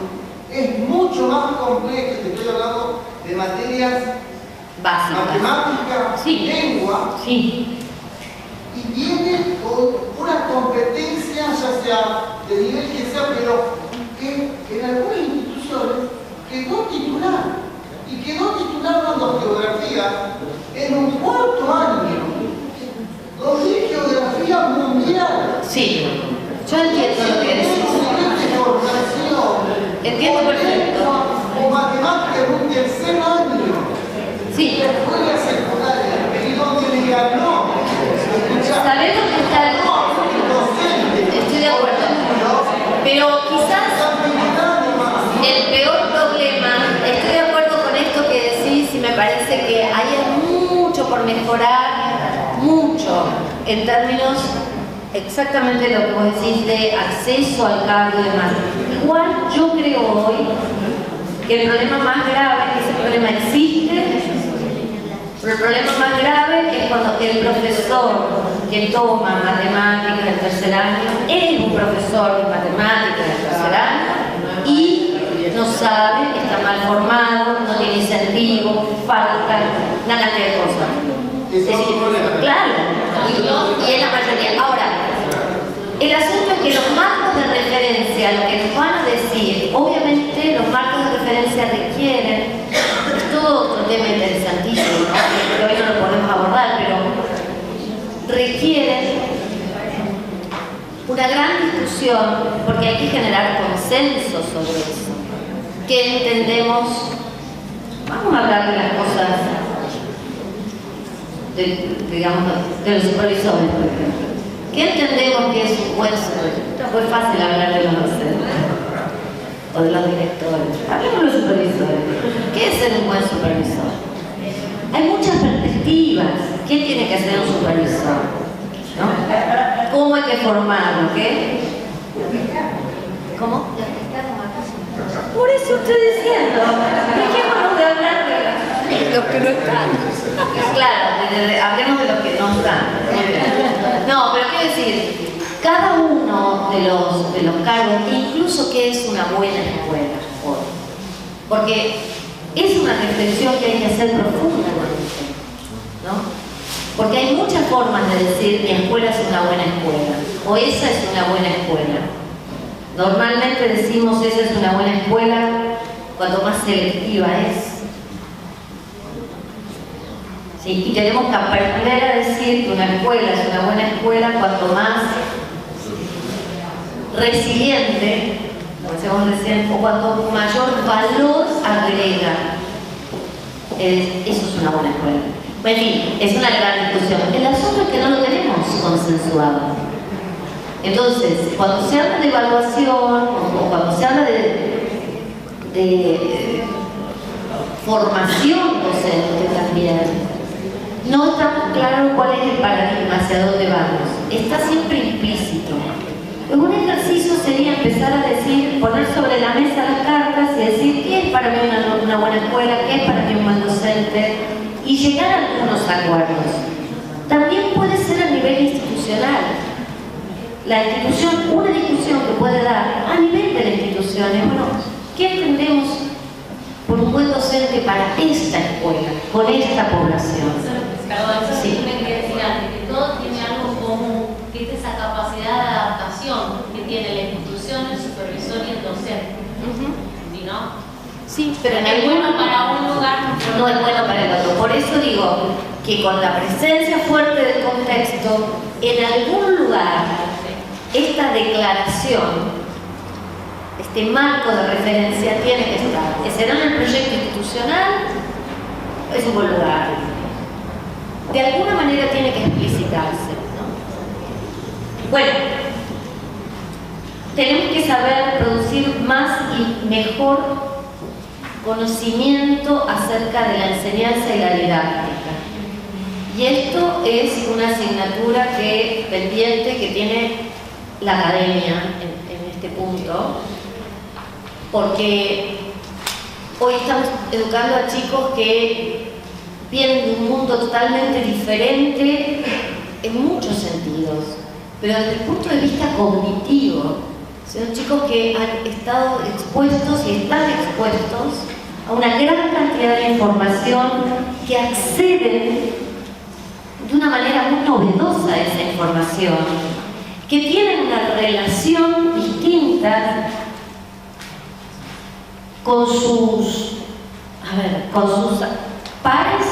es mucho más complejo. Te estoy hablando de materias básicas, matemática, sí, lengua, sí, y viene con una competencia, ya sea de nivel que sea, pero que en algunas instituciones quedó titular, y quedó titular dando geografía en un 4º año, donde es geografía mundial. sí. Yo entiendo lo que decís. Entiendo perfecto. O matemática en un 3er año. Sí. De escuela secundaria, y donde me ganó. ¿Sabés dónde está el docente? Estoy de acuerdo. Pero quizás el peor problema, estoy de acuerdo con esto que decís y me parece que hay mucho por mejorar, mucho, en términos exactamente lo que vos decís de acceso al cargo y demás. Igual yo creo hoy que el problema más grave, que ese problema existe, pero el problema más grave es cuando el profesor que toma matemáticas del 3er año es un profesor de matemáticas del 3er año y no sabe, está mal formado, no tiene incentivo, falta una cantidad de cosas. Es decir, claro, y es la mayoría. Ahora, el asunto es que los marcos de referencia, lo que nos van a decir, obviamente los marcos de referencia requieren, es todo otro tema interesantísimo, ¿no? Que hoy no lo podemos abordar, pero requieren una gran discusión porque hay que generar consenso sobre eso. ¿Qué entendemos? Vamos a hablar de las cosas, digamos, de los supervisores, por ejemplo. ¿Qué entendemos que es un buen supervisor? Es muy fácil hablar de los docentes o de los directores. Hablemos de los supervisores. ¿Qué es ser un buen supervisor? Hay muchas perspectivas. ¿Qué tiene que hacer un supervisor? ¿No? ¿Cómo hay que formarlo? ¿Qué? ¿Cómo? Por eso estoy diciendo. Dejémonos de hablar de los que no están. Claro, hablemos de los que no están. No, pero quiero decir, cada uno de los cargos, incluso qué es una buena escuela hoy. Porque es una reflexión que hay que hacer profundamente, ¿no? Porque hay muchas formas de decir mi escuela es una buena escuela o esa es una buena escuela. Normalmente decimos esa es una buena escuela cuanto más selectiva es. Sí, y tenemos que aprender a decir que una escuela es una buena escuela cuanto más resiliente, como decíamos recién, o cuanto mayor valor agrega. Eso es una buena escuela. En fin, es una gran discusión. El asunto es que no lo tenemos consensuado. Entonces, cuando se habla de evaluación o cuando se habla de formación docente también, no está claro cuál es el paradigma, hacia dónde vamos. Está siempre implícito. Un ejercicio sería empezar a decir, poner sobre la mesa las cartas y decir qué es para mí una buena escuela, qué es para mí un buen docente, y llegar a algunos acuerdos. También puede ser a nivel institucional. La institución, una discusión que puede dar a nivel de la institución es, bueno, ¿qué entendemos por un buen docente para esta escuela, con esta población? Perdón, eso Sí. me quería decir antes, que todo tiene algo común, que es esa capacidad de adaptación que tiene la institución, el supervisor y el docente. ¿Sí, no? Sí, pero en Es bueno para un lugar, no es bueno para el otro. Por eso digo que con la presencia fuerte del contexto, en algún lugar, esta declaración, este marco de referencia tiene que estar. Que será en el proyecto institucional, es un buen lugar. De alguna manera tiene que explicitarse, ¿no? Bueno, tenemos que saber producir más y mejor conocimiento acerca de la enseñanza y la didáctica. Y esto es una asignatura pendiente que tiene la academia en este punto, porque hoy estamos educando a chicos que vienen de un mundo totalmente diferente en muchos sentidos, pero desde el punto de vista cognitivo. Son chicos que han estado expuestos y están expuestos a una gran cantidad de información, que acceden de una manera muy novedosa a esa información, que tienen una relación distinta con sus pares.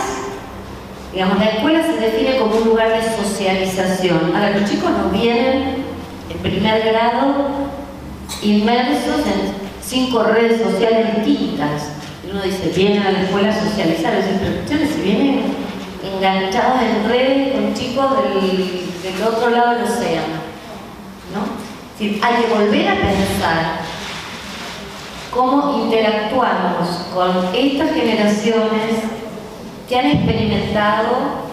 Digamos, la escuela se define como un lugar de socialización. Ahora, los chicos nos vienen en primer grado inmersos en 5 redes sociales distintas. Y uno dice, vienen a la escuela a socializar. Y pero ustedes se vienen enganchados en redes con chicos del otro lado del océano, ¿no? Es decir, hay que volver a pensar cómo interactuamos con estas generaciones que han experimentado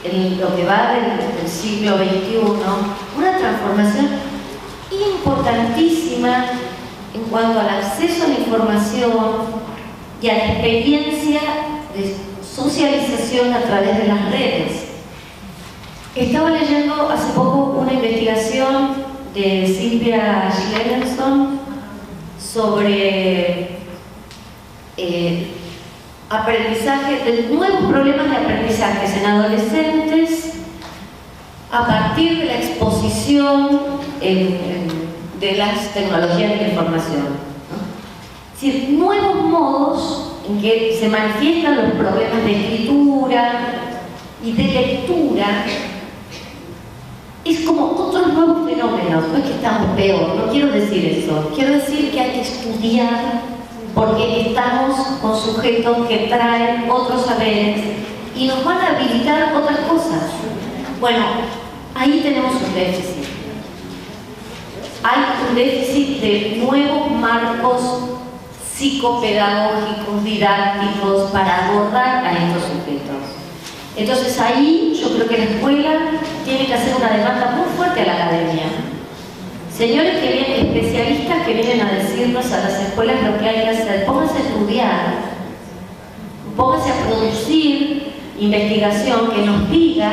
en lo que va del siglo XXI una transformación importantísima en cuanto al acceso a la información y a la experiencia de socialización a través de las redes. Estaba leyendo hace poco una investigación de Silvia Schlegelson sobre nuevos problemas de aprendizajes en adolescentes a partir de la exposición de las tecnologías de la información, ¿no? Es decir, nuevos modos en que se manifiestan los problemas de escritura y de lectura. Es como otros nuevos fenómenos. No es que estamos peor, no quiero decir eso. Quiero decir que hay que estudiar, porque estamos con sujetos que traen otros saberes y nos van a habilitar otras cosas. Bueno, ahí tenemos un déficit. Hay un déficit de nuevos marcos psicopedagógicos, didácticos, para abordar a estos sujetos. Entonces ahí yo creo que la escuela tiene que hacer una demanda muy fuerte a la academia. Señores que vienen, especialistas que vienen a decirnos a las escuelas lo que hay que hacer, pónganse a estudiar, pónganse a producir investigación que nos diga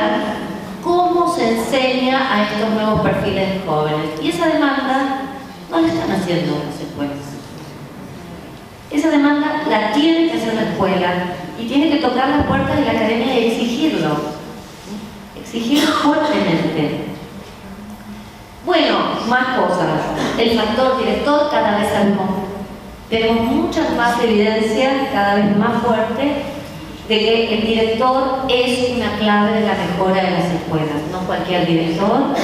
cómo se enseña a estos nuevos perfiles jóvenes. Y esa demanda no la están haciendo las escuelas. Esa demanda la tiene que hacer la escuela y tiene que tocar las puertas de la academia y exigirlo fuertemente. Bueno, más cosas. El factor director, cada vez tenemos muchas más evidencias, cada vez más fuerte, de que el director es una clave de la mejora de las escuelas. No cualquier director.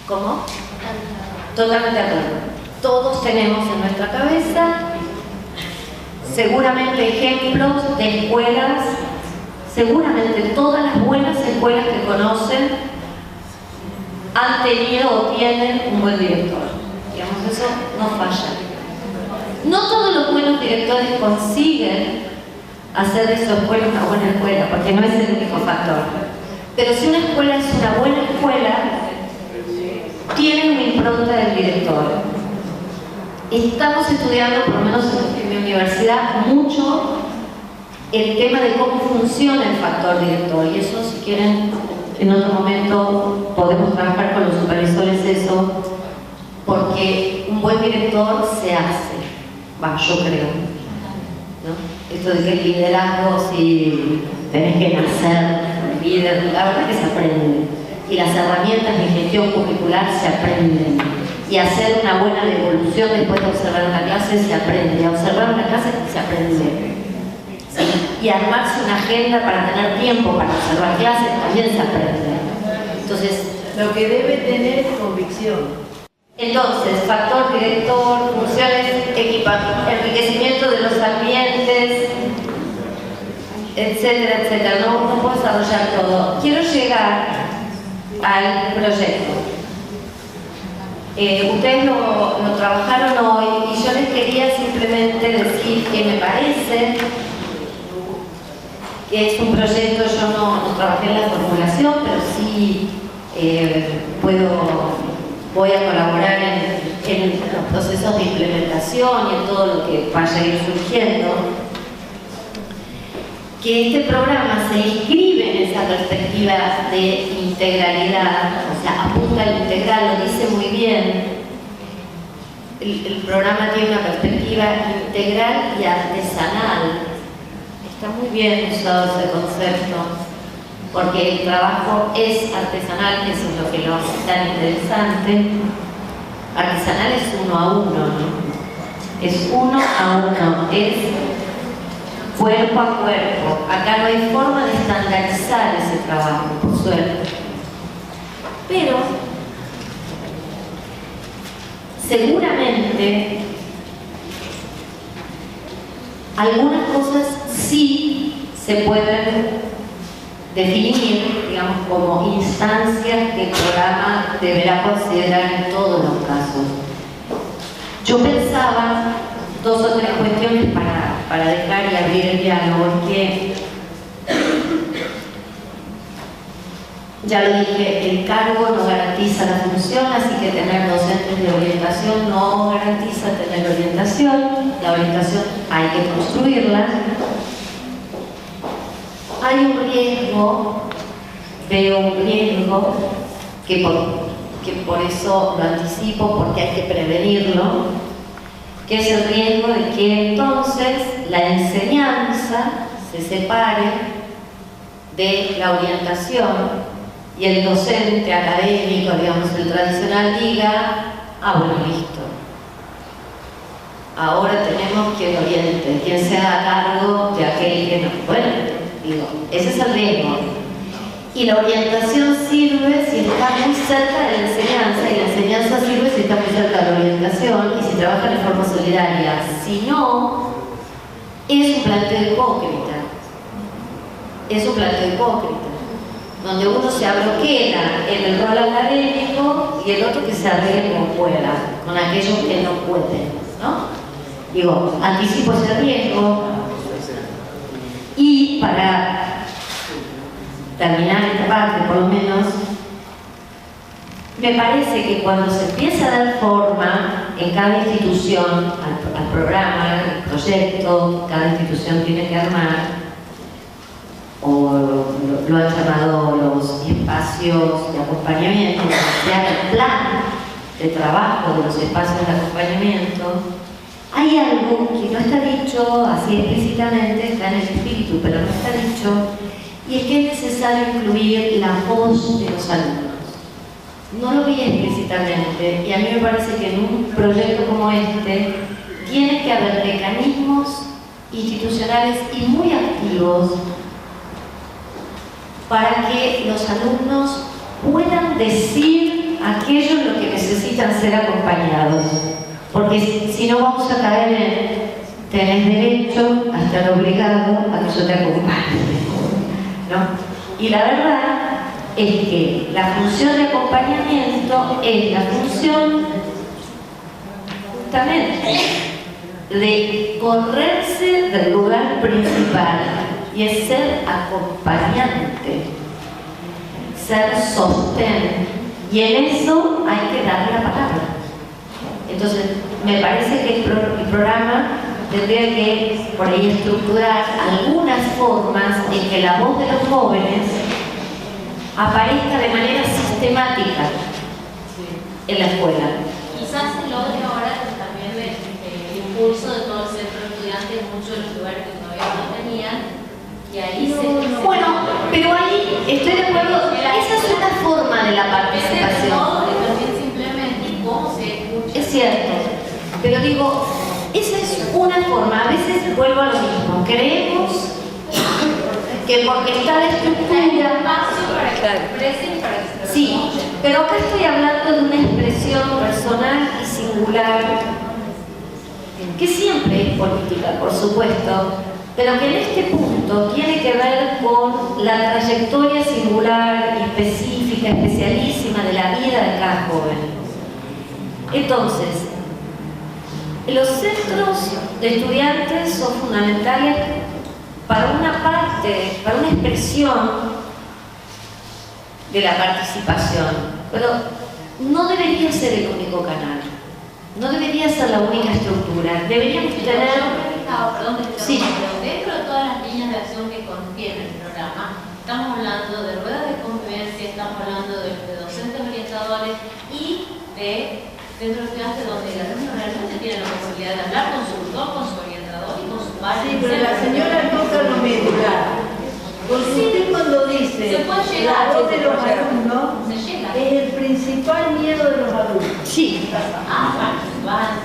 ¿Cómo? Totalmente de acuerdo. Todos tenemos en nuestra cabeza seguramente ejemplos de escuelas, seguramente todas las buenas escuelas que conocen han tenido o tienen un buen director. Digamos, eso no falla. No todos los buenos directores consiguen hacer de su escuela una buena escuela, porque no es el único factor. Pero si una escuela es una buena escuela, tiene una impronta del director. Estamos estudiando, por lo menos en mi universidad, mucho el tema de cómo funciona el factor director. Y eso, si quieren, en otro momento podemos trabajar con los supervisores eso, porque un buen director se hace. Yo creo, ¿no? Esto de que el liderazgo, si tenés que nacer líder, la verdad que se aprende. Y las herramientas de gestión curricular se aprenden. Y hacer una buena devolución después de observar una clase se aprende. A observar una clase se aprende. ¿Sí? Y armarse una agenda para tener tiempo para observar clases también se aprende. Entonces, Lo que debe tener es convicción. Entonces, factor director, funciones, enriquecimiento de los ambientes, etcétera, etcétera. No puedo desarrollar todo. Quiero llegar al proyecto. Ustedes lo trabajaron hoy y yo les quería simplemente decir que me parece Es un proyecto, yo no trabajé en la formulación, pero sí voy a colaborar en los procesos de implementación y en todo lo que vaya a ir surgiendo. Que este programa se inscribe en esa perspectiva de integralidad, o sea, apunta al integral, lo dice muy bien. El programa tiene una perspectiva integral y artesanal. Está muy bien usado ese concepto, porque el trabajo es artesanal, que eso es lo que lo hace tan interesante. Artesanal es 1 a 1, ¿no? Es 1 a 1, es cuerpo a cuerpo. Acá no hay forma de estandarizar ese trabajo, por suerte. Pero seguramente algunas cosas sí se pueden definir, digamos, como instancias que el programa deberá considerar en todos los casos. Yo pensaba 2 o 3 cuestiones para dejar y abrir el diálogo, que ya lo dije, el cargo no garantiza la función, así que tener docentes de orientación no garantiza tener orientación. La orientación hay que construirla. Hay un riesgo, veo un riesgo, que por eso lo anticipo, porque hay que prevenirlo, que es el riesgo de que entonces la enseñanza se separe de la orientación y el docente académico, digamos, el tradicional, diga: ah, bueno, listo, ahora tenemos quien oriente, quien se haga cargo de aquel que no. Bueno, digo, ese es el riesgo. Y la orientación sirve si está muy cerca de la enseñanza, y la enseñanza sirve si está muy cerca de la orientación y si trabaja de forma solidaria. Si no, es un planteo hipócrita. Es un planteo hipócrita, donde uno se abroquela en el rol académico y el otro que se arregle como pueda, con aquellos que no pueden, ¿no? Digo, anticipo ese riesgo. Y para terminar esta parte, por lo menos, me parece que cuando se empieza a dar forma en cada institución al programa, al proyecto, cada institución tiene que armar, o lo han llamado los espacios de acompañamiento, o sea, el plan de trabajo de los espacios de acompañamiento, hay algo que no está dicho así explícitamente, está en el espíritu, pero no está dicho, y es que es necesario incluir la voz de los alumnos. No lo vi explícitamente, y a mí me parece que en un proyecto como este tiene que haber mecanismos institucionales y muy activos para que los alumnos puedan decir aquello en lo que necesitan ser acompañados. Porque si no, vamos a caer en: tenés derecho a estar obligado a que yo te acompañe, ¿no? Y la verdad es que la función de acompañamiento es la función justamente de correrse del lugar principal, y es ser acompañante, ser sostén, y en eso hay que darle la palabra. Entonces, me parece que el programa tendría que por ahí estructurar algunas formas en que la voz de los jóvenes aparezca de manera sistemática en la escuela. Quizás se logre ahora también el impulso de todo el centro de estudiantes en muchos de los lugares que todavía no tenían, y ahí se... Bueno, pero ahí estoy de acuerdo, esa es una forma de la participación. También simplemente cómo se escucha. Es cierto, pero digo, esa es una forma. A veces vuelvo a lo mismo, creemos que porque está la estructura... espacio para que se expresen y para que se... Sí, pero acá estoy hablando de una expresión personal y singular, que siempre es política, por supuesto, pero que en este punto tiene que ver con la trayectoria singular, específica, especialísima de la vida de cada joven. Entonces, los centros de estudiantes son fundamentales para una parte, para una expresión de la participación, pero no debería ser el único canal, no debería ser la única estructura, deberíamos tener... Perdón, Sí. dentro de todas las líneas de acción que contiene el programa, estamos hablando de ruedas de convivencia, estamos hablando de docentes orientadores y de centros de estudiantes donde el alumno realmente tiene la posibilidad de hablar con su tutor, con su orientador y con su padre. Sí, pero la señora toca lo medular. Porque usted cuando dice se puede llegar, la voz de los alumnos, se llega. es el principal miedo de los alumnos. Sí, Van.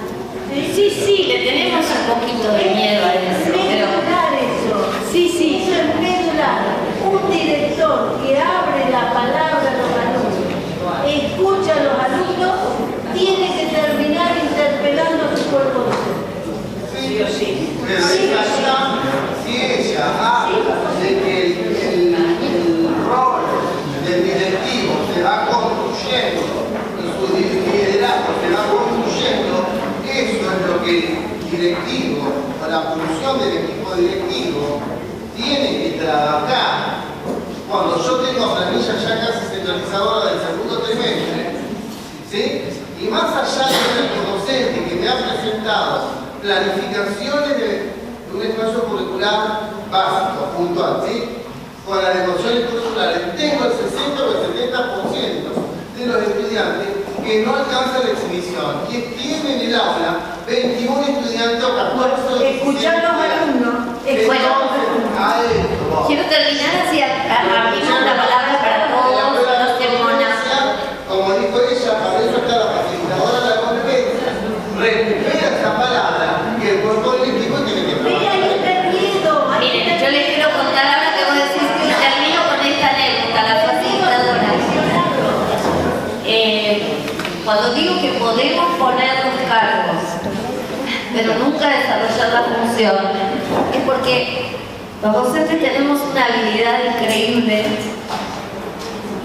sí, le tenemos un poquito de miedo a eso, pero... Medular eso. Sí, Eso es medular. Un director que abre la palabra a los alumnos, escucha a los alumnos, tiene que terminar interpelando a su cuerpo docente. Sí o sí. Pero si ella habla de que el rol del directivo se va construyendo y su liderazgo se va construyendo, eso es lo que el directivo o la función del equipo directivo tiene que trabajar. Cuando yo tengo planilla ya casi centralizadora del segundo trimestre, ¿sí? Y más allá de un docente que me ha presentado planificaciones de un espacio curricular básico, puntual, ¿sí? Con las emociones curriculares, tengo el 60 o el 70% de los estudiantes que no alcanzan la exhibición y tienen en el aula 21 estudiantes o 14. Escuchar a los alumnos. Quiero terminar así, abrimos la palabra para todos, no se mona. Como dijo ella, para eso está la facilitadora de la convivencia. Recupera esa palabra que el cuerpo directivo tiene que Mira, ahí está el miedo. Miren, yo les quiero contar ahora que vos decís que termino con esta anécdota, la facilitadora. Cuando digo que podemos poner los cargos, pero nunca desarrollar la función, es porque los docentes tenemos una habilidad increíble.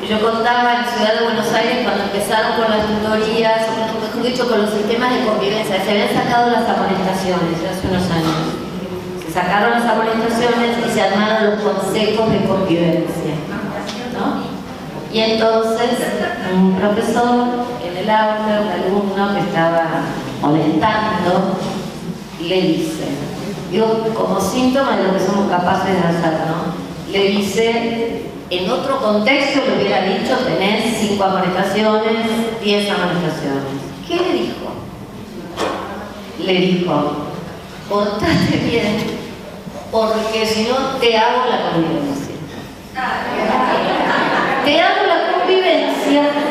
Yo contaba en Ciudad de Buenos Aires cuando empezaron con las tutorías, o mejor dicho, con los sistemas de convivencia, se habían sacado las amonestaciones hace unos años. Se sacaron las amonestaciones y se armaron los consejos de convivencia, ¿no? Y entonces un profesor en el aula, un alumno que estaba molestando, le dice, digo, como síntoma de lo que somos capaces de hacer, ¿no? Le dice, en otro contexto le hubiera dicho, tenés 5 amonestaciones, 10 amonestaciones. ¿Qué le dijo? Le dijo, portate bien, porque si no te hago la convivencia. Te hago la convivencia